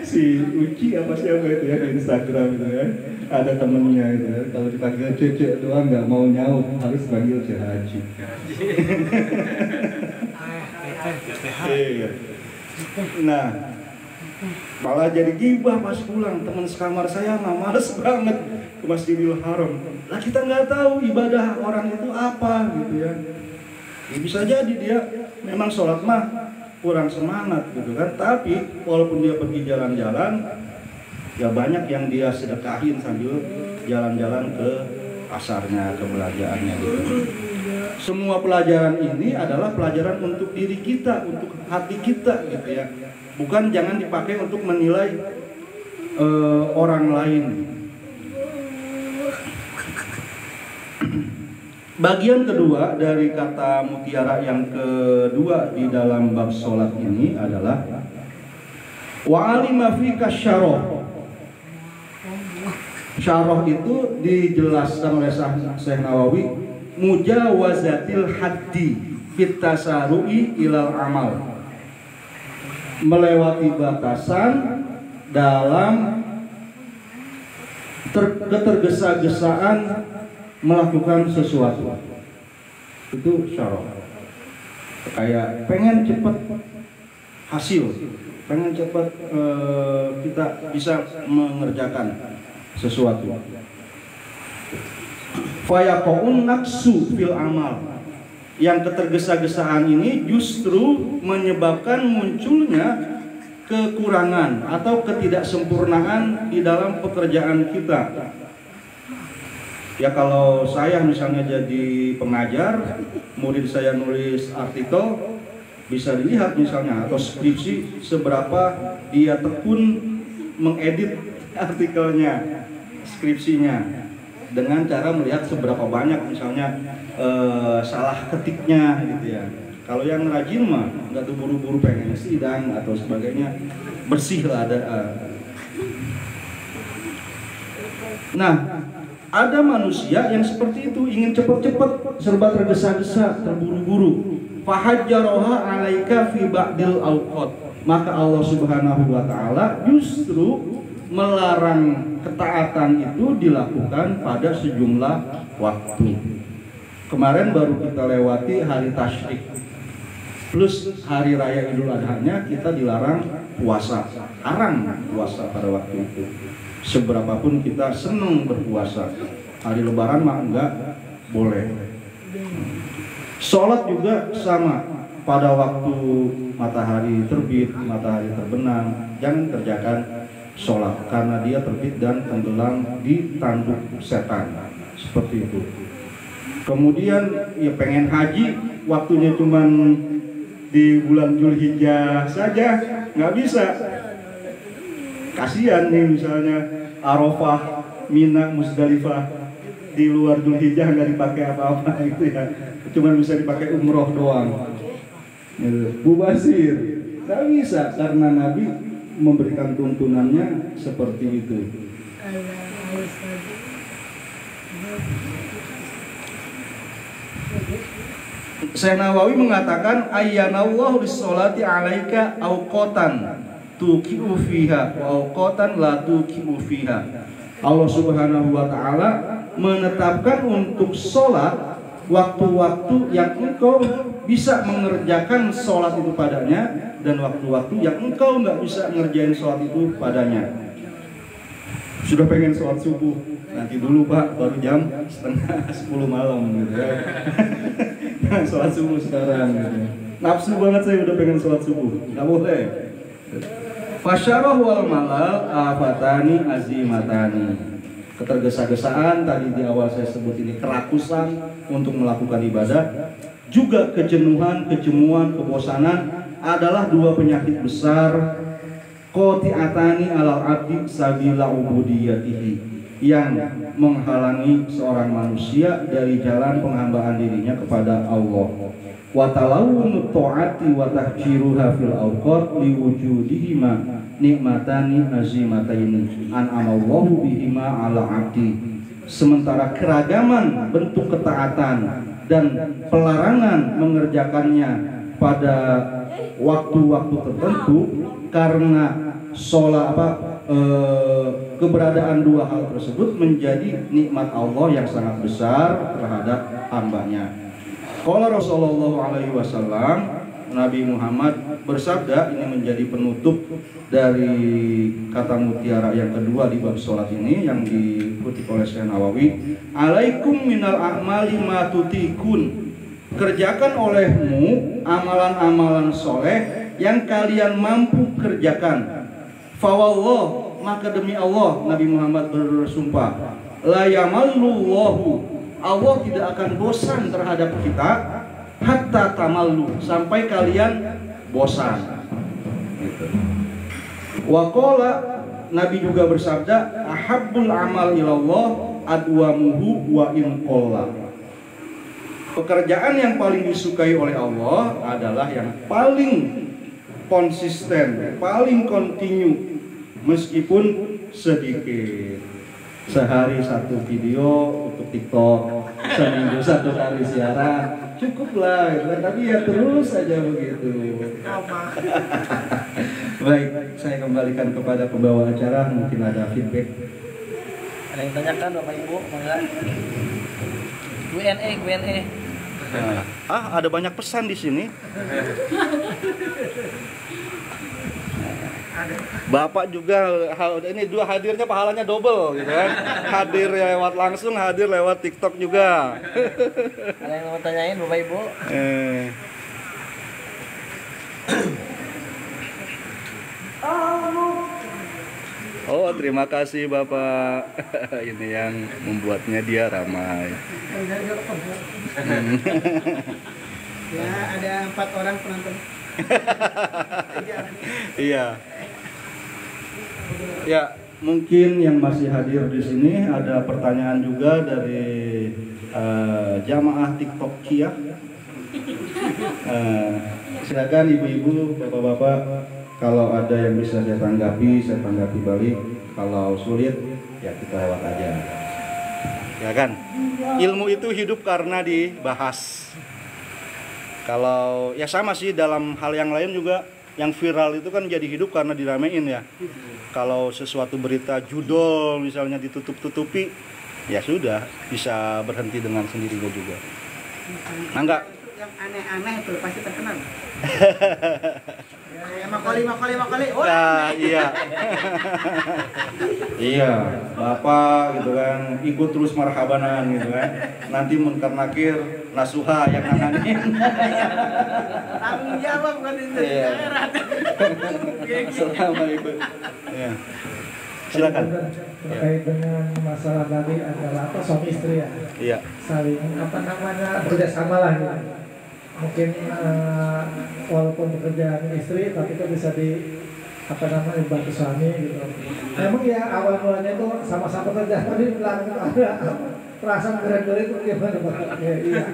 si Uci apa siapa itu ya di Instagram itu ya, ada temennya itu ya, kalau dipanggil Cece doang nggak mau nyaut, harus panggil Haji. Iya. Nah, malah jadi gibah pas pulang. Teman sekamar saya mah males banget ke Masjidil Haram. Lah kita nggak tahu ibadah orang itu apa gitu ya. Ya bisa jadi dia memang sholat mah kurang semangat gitu kan. Tapi walaupun dia pergi jalan-jalan, ya banyak yang dia sedekahin sambil jalan-jalan ke pasarnya, ke belanjaannya gitu. Semua pelajaran ini adalah pelajaran untuk diri kita, untuk hati kita gitu ya. Bukan jangan dipakai untuk menilai orang lain. Bagian kedua dari kata mutiara yang kedua di dalam bab sholat ini adalah wa'alima fika syarah. Syarah itu dijelaskan oleh Syekh Nawawi, mujawazatil haddi fit tasaru'i ilal amal, melewati batasan dalam ketergesa-gesaan melakukan sesuatu. Itu syarah. Kayak pengen cepat hasil, pengen cepat kita bisa mengerjakan sesuatu. Fayaqaun naqsu fil amal. Yang ketergesa-gesaan ini justru menyebabkan munculnya kekurangan atau ketidaksempurnaan di dalam pekerjaan kita. Ya kalau saya misalnya jadi pengajar, murid saya nulis artikel, bisa dilihat misalnya atau skripsi seberapa dia tekun mengedit artikelnya, skripsinya, dengan cara melihat seberapa banyak misalnya salah ketiknya gitu ya. Kalau yang rajin mah nggak tuh buru-buru pengen sidang atau sebagainya, bersih lah ada. Nah, ada manusia yang seperti itu, ingin cepat-cepat, serba tergesa-gesa, terburu-buru. Fahajjaroha alaika fi ba'dil awqat. Maka Allah Subhanahu wa taala justru melarang ketaatan itu dilakukan pada sejumlah waktu. Kemarin baru kita lewati hari tasyrik plus hari raya Idul Adha-nya, kita dilarang puasa, haram puasa pada waktu itu. Seberapapun kita senang berpuasa, hari lebaran mah enggak boleh. Sholat juga sama, pada waktu matahari terbit, matahari terbenam, jangan kerjakan sholat karena dia terbit dan tenggelam di tanduk setan, seperti itu. Kemudian ya pengen haji, waktunya cuman di bulan Dzulhijjah saja, nggak bisa. Kasihan nih misalnya Arafah, Mina, Musdalifah di luar Dzulhijjah nggak dipakai apa-apa gitu ya, cuma bisa dipakai umroh doang. Mubazir nggak bisa karena Nabi memberikan tuntunannya seperti itu. Syekh Nawawi mengatakan ayyanallahu bis-sholati 'alaika awqatan tuqi'u fiha wa awqatan la tuqi'u fiha. Allah Subhanahu wa taala menetapkan untuk sholat waktu-waktu yang engkau bisa mengerjakan sholat itu padanya, dan waktu-waktu yang engkau nggak bisa ngerjain sholat itu padanya. Sudah pengen sholat subuh, nanti dulu Pak, baru jam 9:30 malam gitu ya. Sholat subuh sekarang gitu. Nafsu banget saya udah pengen sholat subuh, nggak boleh. Fasyarah wal malal afatani azimatani. Ketergesa-gesaan tadi di awal saya sebut ini, kerakusan untuk melakukan ibadah, juga kejenuhan, kejemuan, kebosanan adalah dua penyakit besar qati'atani alal abdi sabila ubudiyatihi, yang menghalangi seorang manusia dari jalan penghambaan dirinya kepada Allah. wa talawunut ta'ati wa tahjiruha fil awqat liwujudihima nikmatani azimataini an'amallahu bihima ala abdi. Sementara keragaman bentuk ketaatan dan pelarangan mengerjakannya pada waktu-waktu tertentu karena keberadaan dua hal tersebut menjadi nikmat Allah yang sangat besar terhadap hambanya. Qala Rasulullah alaihi wasallam, Nabi Muhammad bersabda, ini menjadi penutup dari kata mutiara yang kedua di bab sholat ini yang dikutip oleh Syekh Nawawi. Alaikum minal a'mali ma tutikun. Kerjakan olehmu amalan-amalan soleh yang kalian mampu kerjakan. Fawallah, maka demi Allah, Nabi Muhammad bersumpah, la yamallullahu, Allah tidak akan bosan terhadap kita hatta tamallu, sampai kalian bosan. Gitu. Wa qala, Nabi juga bersabda, ahabbul amal ilallah adwamuhu wa in qalla. Pekerjaan yang paling disukai oleh Allah adalah yang paling konsisten, paling kontinu, meskipun sedikit. Sehari satu video untuk TikTok, seminggu satu kali siaran, cukuplah, gitu. Tapi ya terus saja begitu. Baik, saya kembalikan kepada pembawa acara, mungkin ada feedback. Ada yang tanyakan Bapak Ibu, enggak? Q&A. Ada banyak pesan di sini. Bapak juga ini dua hadirnya pahalanya double gitu kan. Hadir lewat langsung, hadir lewat TikTok juga. Ada yang mau tanyain Bapak Ibu? Oh, terima kasih Bapak. Ini yang membuatnya dia ramai. Ya, ada 4 orang penonton. Iya. Ya, mungkin yang masih hadir di sini ada pertanyaan juga dari jamaah TikTok Kia. Silakan ibu-ibu, bapak-bapak, kalau ada yang bisa saya tanggapi balik. Kalau sulit, ya kita lewat aja. Ya kan? Ilmu itu hidup karena dibahas. Kalau ya sama sih dalam hal yang lain juga, yang viral itu kan jadi hidup karena diramein ya. Kalau sesuatu berita judul misalnya ditutup-tutupi, ya sudah bisa berhenti dengan sendirinya juga. Nah enggak? Yang aneh-aneh itu pasti terkenal. Ya, makoli. Nah, iya. Iya, Bapak gitu kan, ikut terus marhabanan gitu kan. Nanti munkar nakir nasuha yang nanganin. Tanggung jawab bukan itu daerah. Assalamualaikum. Ya. Silakan. Terkait dengan masalah tadi adalah suami istri ya. Iya. Saling bekerja sama lah gitu. Mungkin walaupun pekerjaan istri tapi kan bisa bantu suami gitu. Memang ya awal mulanya itu sama-sama kerja, tapi belakang ada perasaan keren-keren itu gimana Pak? Ya, iya.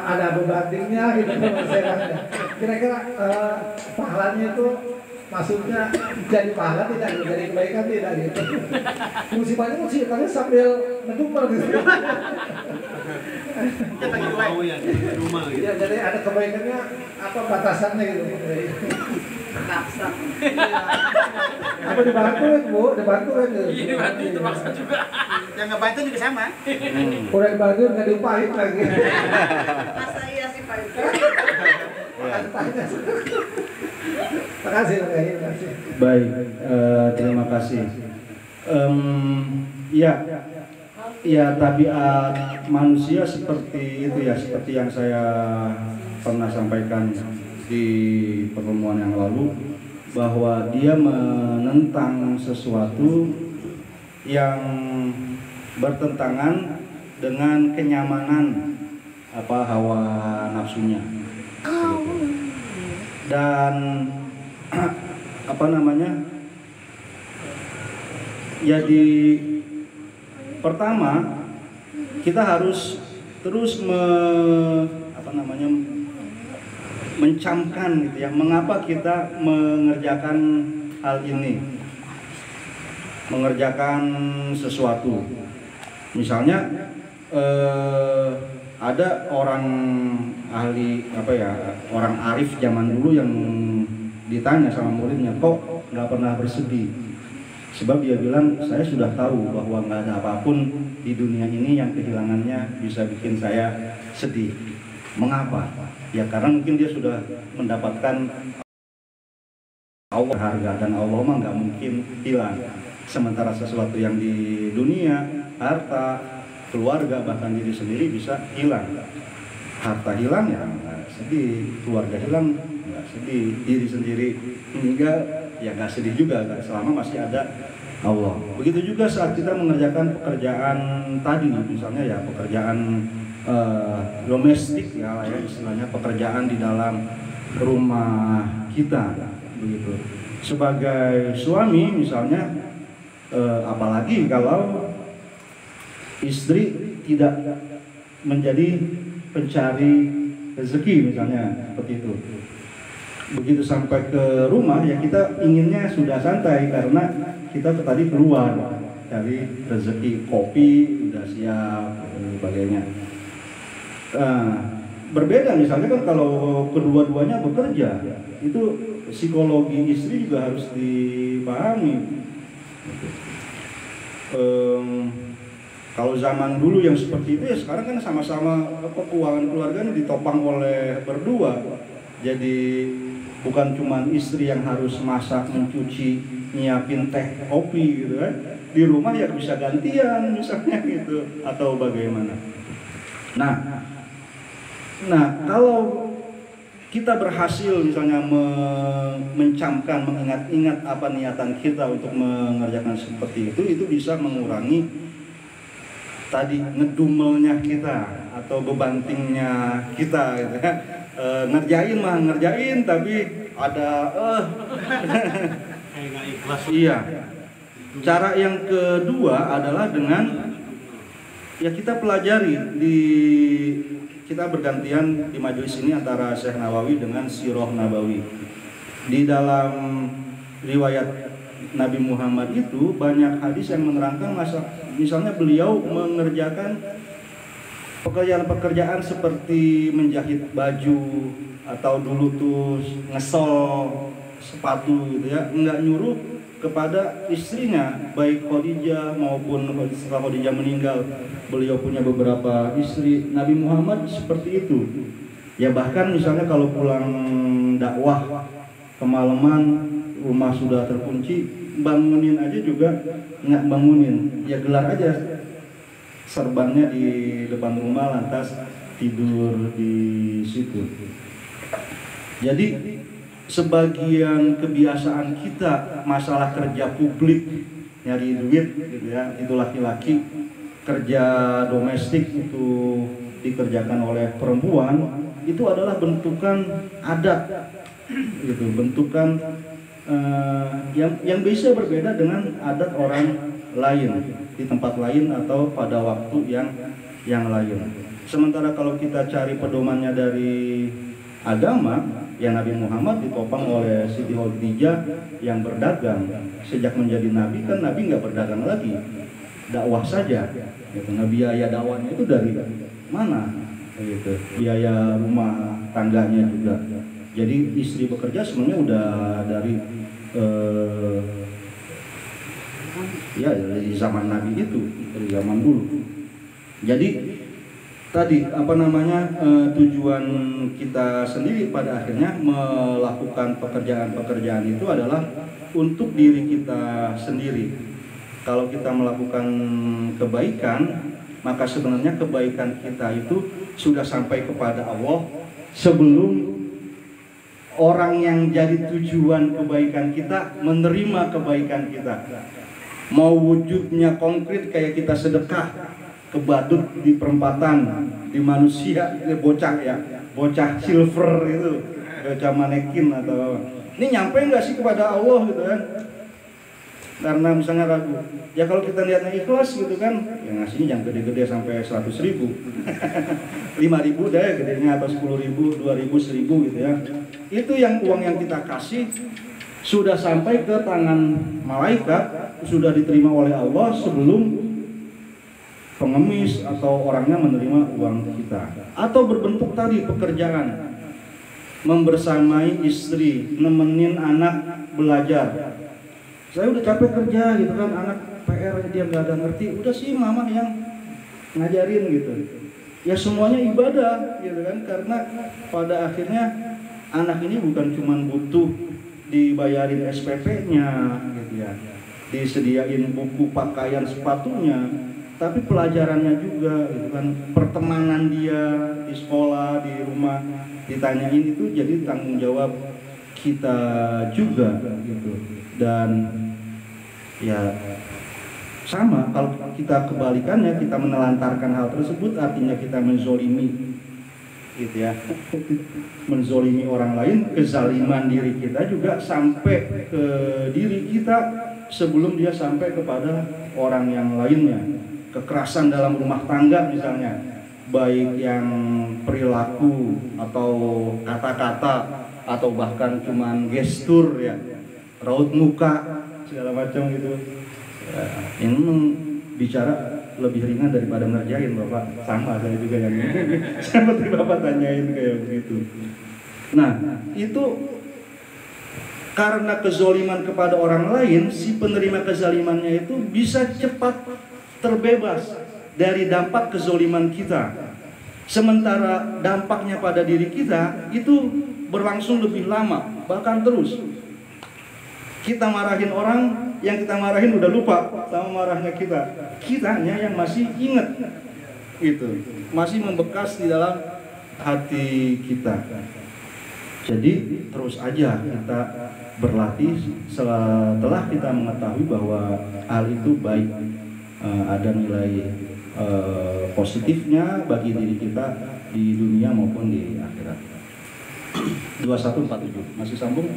Ada bebantingnya gitu saya. Kira-kira pahalanya itu maksudnya jadi pahala tidak, jadi kebaikan tidak gitu. Musibahnya sambil ngedumel gitu. Ya di rumah gitu. Ya, jadi ada kebaikannya apa batasannya gitu. Paksa. Apa dibantuin Bu? Dibantuin gitu. Iya, dibantu itu maksa juga. Yang ngebantu juga sama. Udah dibantuin nggak diupahin lagi. Masa iya sih Pak? Terima kasih. Baik, terima kasih. Ya tabiat manusia seperti itu ya, seperti yang saya pernah sampaikan di pertemuan yang lalu, bahwa dia menentang sesuatu yang bertentangan dengan kenyamanan hawa nafsunya. Dan pertama kita harus terus apa namanya, mencamkan gitu ya, mengapa kita mengerjakan hal ini, mengerjakan sesuatu. Misalnya ada orang ahli apa ya, orang arif zaman dulu yang ditanya sama muridnya, kok nggak pernah bersedih? Sebab dia bilang, saya sudah tahu bahwa nggak ada apapun di dunia ini yang kehilangannya bisa bikin saya sedih. Mengapa? Ya karena mungkin dia sudah mendapatkan Allah harga, dan Allah mah nggak mungkin hilang. Sementara sesuatu yang di dunia, harta, keluarga, bahkan diri sendiri bisa hilang. Harta hilang ya nggak sedih, keluarga hilang nggak sedih, diri sendiri meninggal ya nggak sedih juga, selama masih ada Allah. Begitu juga saat kita mengerjakan pekerjaan tadi, misalnya ya pekerjaan domestik ya, istilahnya pekerjaan di dalam rumah kita, begitu. Sebagai suami misalnya, apalagi kalau istri tidak menjadi pencari rezeki misalnya, seperti itu. Begitu sampai ke rumah ya kita inginnya sudah santai karena kita tadi keluar dari rezeki, kopi sudah siap dan sebagainya. Berbeda misalnya kan kalau kedua-duanya bekerja, itu psikologi istri juga harus dipahami. Kalau zaman dulu yang seperti itu ya sekarang kan sama-sama keuangan keluarga ini ditopang oleh berdua. Jadi bukan cuma istri yang harus masak, mencuci, nyiapin teh, kopi gitu kan. Di rumah ya bisa gantian misalnya gitu, atau bagaimana. Nah kalau kita berhasil misalnya mencamkan, mengingat-ingat apa niatan kita untuk mengerjakan seperti itu bisa mengurangi tadi ngedumelnya kita atau bebantingnya kita gitu ya. Ngerjain tapi ada kayak nggak ikhlas. Iya. Cara yang kedua adalah dengan ya kita pelajari kita bergantian di majelis ini antara Syekh Nawawi dengan Sirah Nabawi. Di dalam riwayat Nabi Muhammad itu banyak hadis yang menerangkan misalnya beliau mengerjakan pekerjaan-pekerjaan seperti menjahit baju atau dulu tuh ngesol sepatu gitu ya, enggak nyuruh kepada istrinya, baik Khadijah maupun setelah Khadijah meninggal beliau punya beberapa istri. Nabi Muhammad seperti itu ya, bahkan misalnya kalau pulang dakwah kemalaman, rumah sudah terkunci, bangunin aja juga nggak bangunin, ya gelar aja serbannya di depan rumah lantas tidur di situ. Jadi sebagian kebiasaan kita masalah kerja publik, nyari duit gitu ya, itu laki-laki. Kerja domestik itu dikerjakan oleh perempuan, itu adalah bentukan adat gitu, bentukan yang bisa berbeda dengan adat orang lain di tempat lain atau pada waktu yang lain. Sementara kalau kita cari pedomannya dari agama, yang Nabi Muhammad ditopang oleh Siti Khadijah yang berdagang. Sejak menjadi Nabi kan Nabi nggak berdagang lagi, dakwah saja. Gitu. Nah, biaya dakwahnya itu dari mana? Gitu. Biaya rumah tangganya juga. Jadi istri bekerja sebenarnya udah dari dari zaman Nabi itu, dari zaman dulu. Jadi tadi tujuan kita sendiri pada akhirnya melakukan pekerjaan-pekerjaan itu adalah untuk diri kita sendiri. Kalau kita melakukan kebaikan, maka sebenarnya kebaikan kita itu sudah sampai kepada Allah sebelum orang yang jadi tujuan kebaikan kita menerima kebaikan kita. Mau wujudnya konkret kayak kita sedekah ke badut di perempatan, di manusia, bocah silver itu, bocah manekin atau ini nyampe nggak sih kepada Allah gitu kan? karena misalnya ragu. Ya kalau kita lihatnya ikhlas gitu kan, ya ngasihnya jangan gede-gede sampai 100.000, 5.000 deh gedenya, atau 10.000, 2.000, 1.000 gitu ya. Itu yang uang yang kita kasih sudah sampai ke tangan malaikat, sudah diterima oleh Allah sebelum pengemis atau orangnya menerima uang kita. Atau berbentuk tadi pekerjaan, membersamai istri, nemenin anak belajar. Saya udah capek kerja gitu kan, anak PR dia nggak ada ngerti, udah sih mama yang ngajarin gitu. Ya semuanya ibadah gitu kan, karena pada akhirnya anak ini bukan cuma butuh dibayarin SPP-nya gitu ya, disediain buku, pakaian, sepatunya, tapi pelajarannya juga gitu kan, pertemanan dia di sekolah, di rumah ditanyain, itu jadi tanggung jawab kita juga gitu. Dan ya sama, kalau kita kebalikannya, kita menelantarkan hal tersebut, artinya kita menzolimi gitu ya, menzolimi orang lain, kezaliman diri kita juga sampai ke diri kita sebelum dia sampai kepada orang yang lainnya. Kekerasan dalam rumah tangga misalnya, baik yang perilaku atau kata-kata atau bahkan cuman gestur ya, raut muka segala macam gitu. Ya, ini bicara lebih ringan daripada ngerjain Bapak. Sama saya juga yang ini seperti Bapak tanyain kayak begitu. Nah itu karena kezoliman kepada orang lain, si penerima kezalimannya itu bisa cepat terbebas dari dampak kezoliman kita. Sementara dampaknya pada diri kita itu berlangsung lebih lama, bahkan terus. Kita marahin orang, yang kita marahin udah lupa sama marahnya kita. Kitanya yang masih ingat gitu, masih membekas di dalam hati kita. Jadi terus aja kita berlatih setelah kita mengetahui bahwa hal itu baik, ada nilai positifnya bagi diri kita di dunia maupun di akhirat. 2147 masih sambung?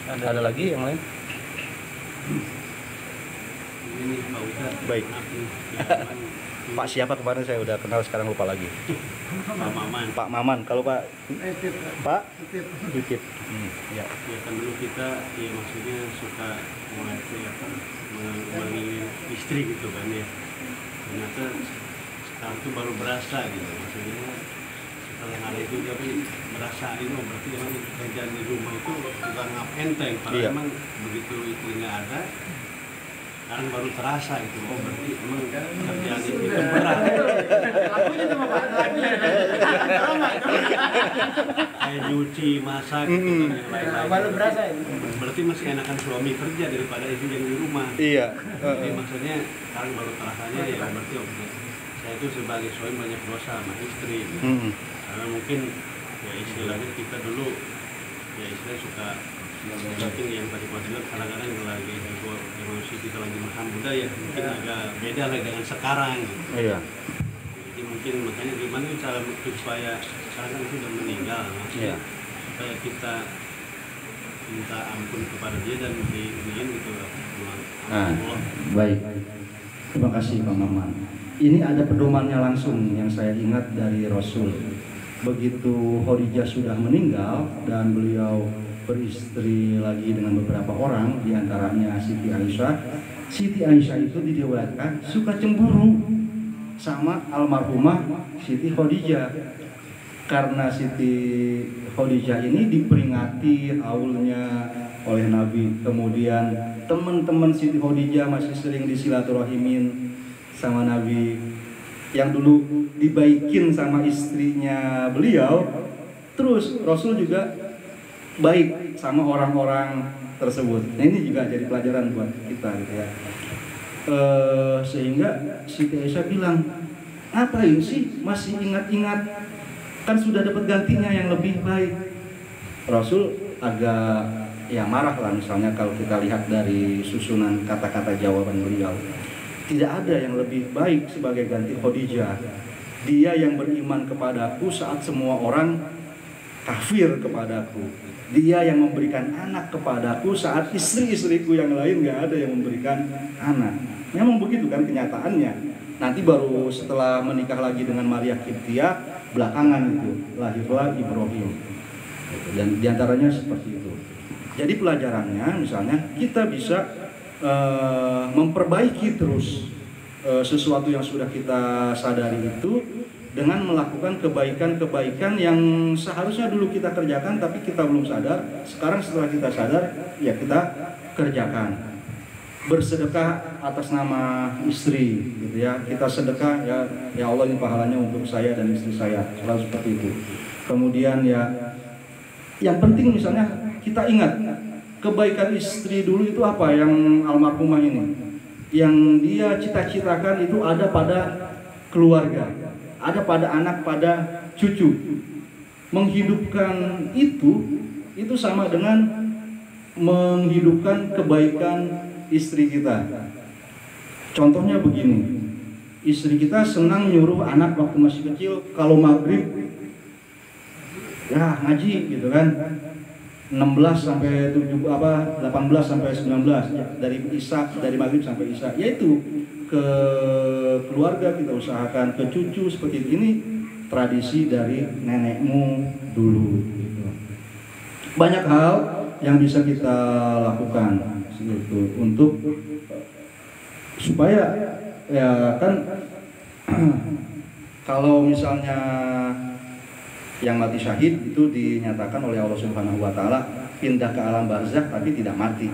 Ada lagi yang lain? Ini Pak Ustaz. Baik. Pak siapa kemarin saya udah kenal, sekarang lupa lagi. Pak Maman. Pak Maman. Kalau Pak Pak Dikit. Ya. Ya kan dulu kita ya maksudnya suka mengambil istri gitu kan ya. Ternyata sekarang itu baru berasa gitu, maksudnya setelah hal itu tapi merasa itu berarti emang kerjaan di rumah itu bukan ngap enteng, padahal Iya. emang begitu itu nggak ada sekarang baru terasa itu, oh berarti emang kerjaan itu berat. Lakunya sama Pak. Kayak nyuci, masak, gitu kan, yang lain-lain. Baru berasa ya. Berarti masih enakan suami kerja daripada istri yang di rumah. Iya. Jadi maksudnya sekarang baru terasanya ya berarti oke, saya itu sebagai suami banyak dosa sama istri gitu. Karena mungkin ya istilahnya kita dulu ya istilahnya suka mungkin yang tadi Pak bilang kadang-kadang lagi emosi kita lagi makan muda ya mungkin agak beda lah dengan sekarang gitu. Iya. Jadi mungkin makanya gimana cara supaya sekarang kan sudah meninggal maksudnya Iya. supaya kita minta ampun kepada dia dan diiniin gitu lah. Baik. Terima kasih Pak Maman. Ini ada pedomannya langsung yang saya ingat dari Rasul. Begitu Khadijah sudah meninggal dan beliau beristri lagi dengan beberapa orang, diantaranya Siti Aisyah. Siti Aisyah itu diriwayatkan suka cemburu sama almarhumah Siti Khadijah. Karena Siti Khadijah ini diperingati haulnya oleh Nabi. Kemudian teman-teman Siti Khadijah masih sering disilaturahmin sama Nabi. Yang dulu dibaikin sama istrinya beliau, terus Rasul juga baik sama orang-orang tersebut. Nah ini juga jadi pelajaran buat kita gitu ya. Sehingga Siti Aisyah bilang, ngapain sih masih ingat-ingat, kan sudah dapat gantinya yang lebih baik. Rasul agak ya marah lah, misalnya kalau kita lihat dari susunan kata-kata jawaban beliau. Tidak ada yang lebih baik sebagai ganti Khadijah. Dia yang beriman kepadaku saat semua orang kafir kepadaku. Dia yang memberikan anak kepadaku saat istri-istriku yang lain nggak ada yang memberikan anak. Memang begitu kan kenyataannya. Nanti baru setelah menikah lagi dengan Maria Kiptia, belakangan itu lahirlah Ibrahim. Dan diantaranya seperti itu. Jadi pelajarannya misalnya kita bisa memperbaiki terus sesuatu yang sudah kita sadari itu dengan melakukan kebaikan-kebaikan yang seharusnya dulu kita kerjakan tapi kita belum sadar. Sekarang setelah kita sadar, ya kita kerjakan. Bersedekah atas nama istri, gitu ya. Kita sedekah, ya Allah ini pahalanya untuk saya dan istri saya, selalu seperti itu. Kemudian ya, yang penting misalnya kita ingat kebaikan istri dulu itu apa yang almarhumah ini, yang dia cita-citakan itu ada pada keluarga, ada pada anak, pada cucu. Menghidupkan itu sama dengan menghidupkan kebaikan istri kita. Contohnya begini, istri kita senang nyuruh anak waktu masih kecil kalau maghrib ya ngaji gitu kan, 16 sampai 18 sampai 19 ya, dari maghrib sampai isya, yaitu ke keluarga kita usahakan, ke cucu seperti ini, tradisi dari nenekmu dulu gitu. Banyak hal yang bisa kita lakukan gitu, untuk supaya ya kan kalau misalnya yang mati syahid itu dinyatakan oleh Allah Subhanahu wa taala pindah ke alam barzakh tapi tidak mati.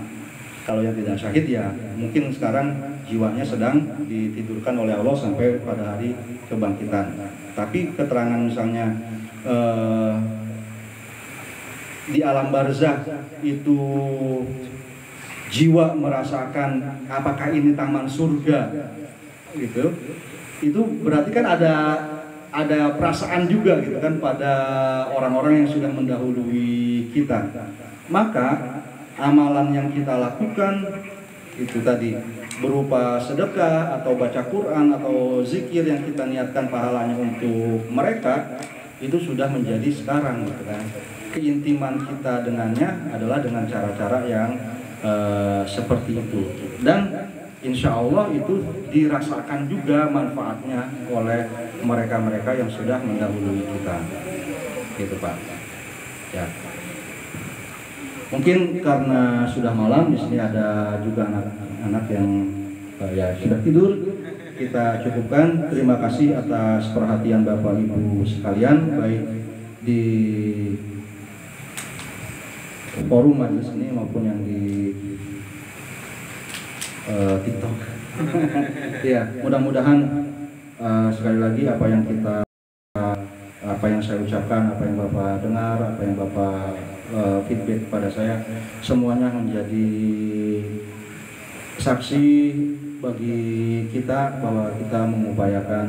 Kalau yang tidak syahid ya mungkin sekarang jiwanya sedang ditidurkan oleh Allah sampai pada hari kebangkitan. Tapi keterangan misalnya di alam barzakh itu jiwa merasakan apakah ini taman surga gitu, itu berarti kan ada perasaan juga gitu kan pada orang-orang yang sudah mendahului kita. Maka amalan yang kita lakukan itu tadi berupa sedekah atau baca Quran atau zikir yang kita niatkan pahalanya untuk mereka, itu sudah menjadi sekarang gitu kan. Keintiman kita dengannya adalah dengan cara-cara yang seperti itu, dan insya Allah itu dirasakan juga manfaatnya oleh mereka-mereka yang sudah mendahului kita, gitu Pak. Ya, mungkin karena sudah malam di sini ada juga anak-anak yang ya sudah tidur, kita cukupkan. Terima kasih atas perhatian Bapak Ibu sekalian, baik di forum majelis ini maupun yang di TikTok. Ya, mudah-mudahan sekali lagi apa yang saya ucapkan, apa yang Bapak dengar, apa yang Bapak feedback pada saya, semuanya menjadi saksi bagi kita bahwa kita mengupayakan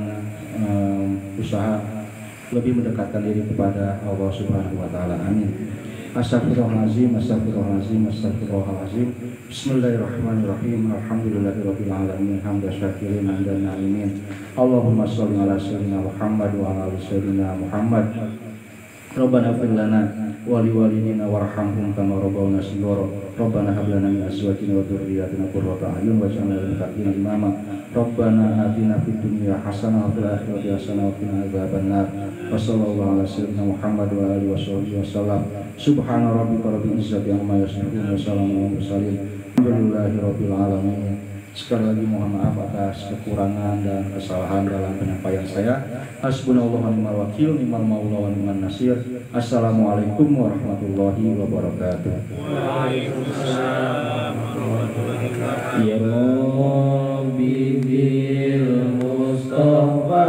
usaha lebih mendekatkan diri kepada Allah Subhanahu wa taala. Amin. Astagfirullahaladzim, astagfirullahaladzim, astagfirullahaladzim. Bismillahirrahmanirrahim. Alhamdulillahirabbil alamin, hamdan syakirin hamdan na'imin. Allahumma shalli ala sayyidina Muhammad wa ala ali sayyidina Muhammad. Rabbana ighfir lana wa liwalidina warhamhum kama rabbawna shighara. Rabbana hab lana min azwajina wa dhurriyyatina qurrata a'yun waj'alna lil muttaqina imama. Rabbana atina fid dunya hasanah wa fil akhirati hasanah wa qina adzabannar. Wa sallallahu ala sayyidina Muhammad wa alihi wasallam. Subhana rabbika rabbil izzati amma yasifun wa salamun alal mursalin. Alhamdulillahirabbil alamin. Sekali lagi mohon maaf atas kekurangan dan kesalahan dalam penyampaian saya. Hasbunallahu wa ni'mal wakil, ni'mal maula wa ni'man nasir. Assalamualaikum warahmatullahi wabarakatuh. Waalaikumsalam warahmatullahi wabarakatuh. Ya Rabbi bil Mustafa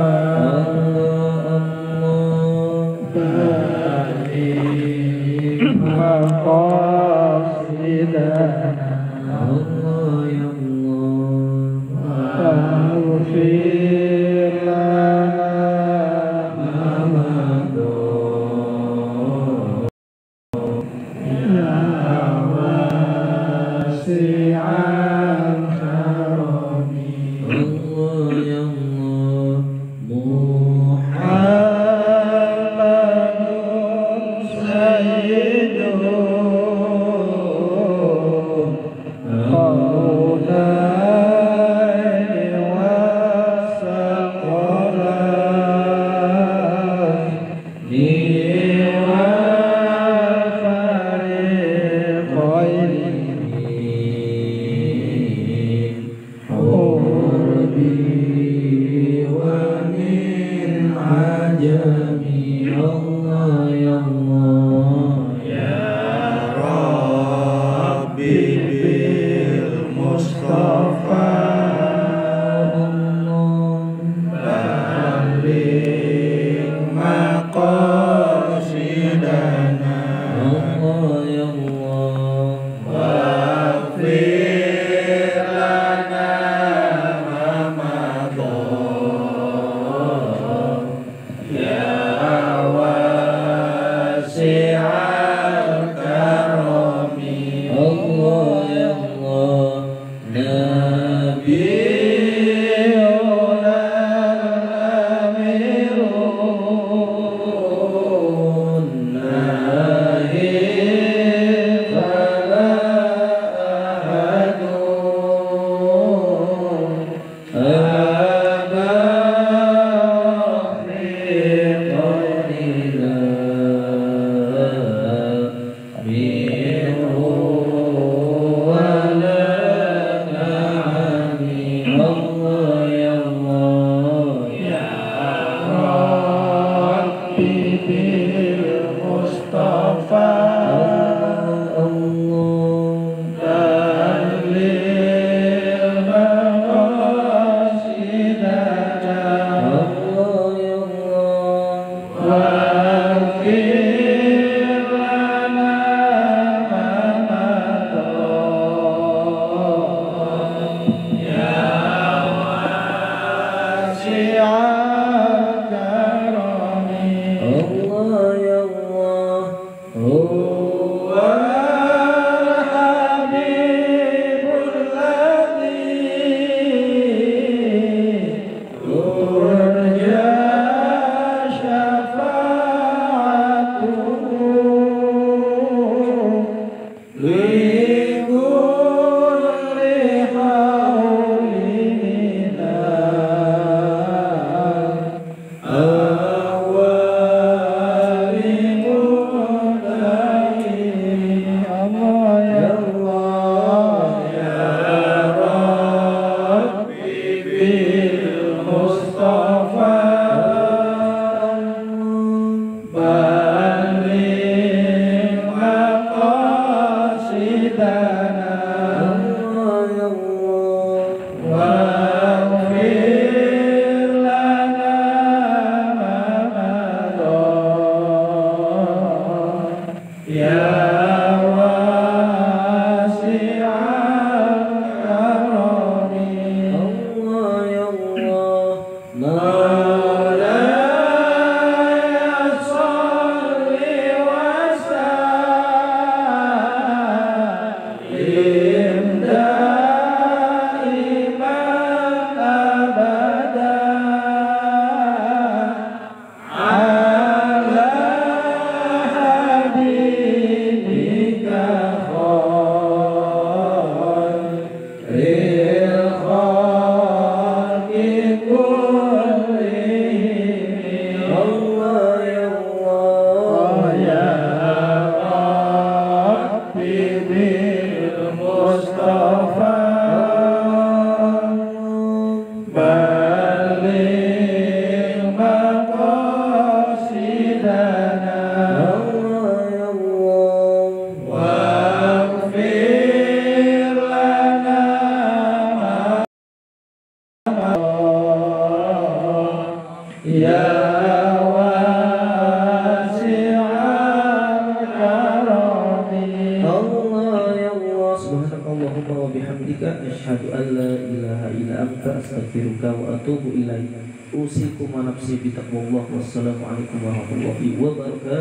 Mustafa baligh maqasidana waghfir lana ya wasi'al karami. Allah ya Allah, subhanakallahumma wa bihamdika asyhadu an la ilaha illa anta astaghfiruka wa atubu ilaik. Usikum wa nafsi bi taqwallah. Wassalamu alaikum warahmatullahi wabarakatuh.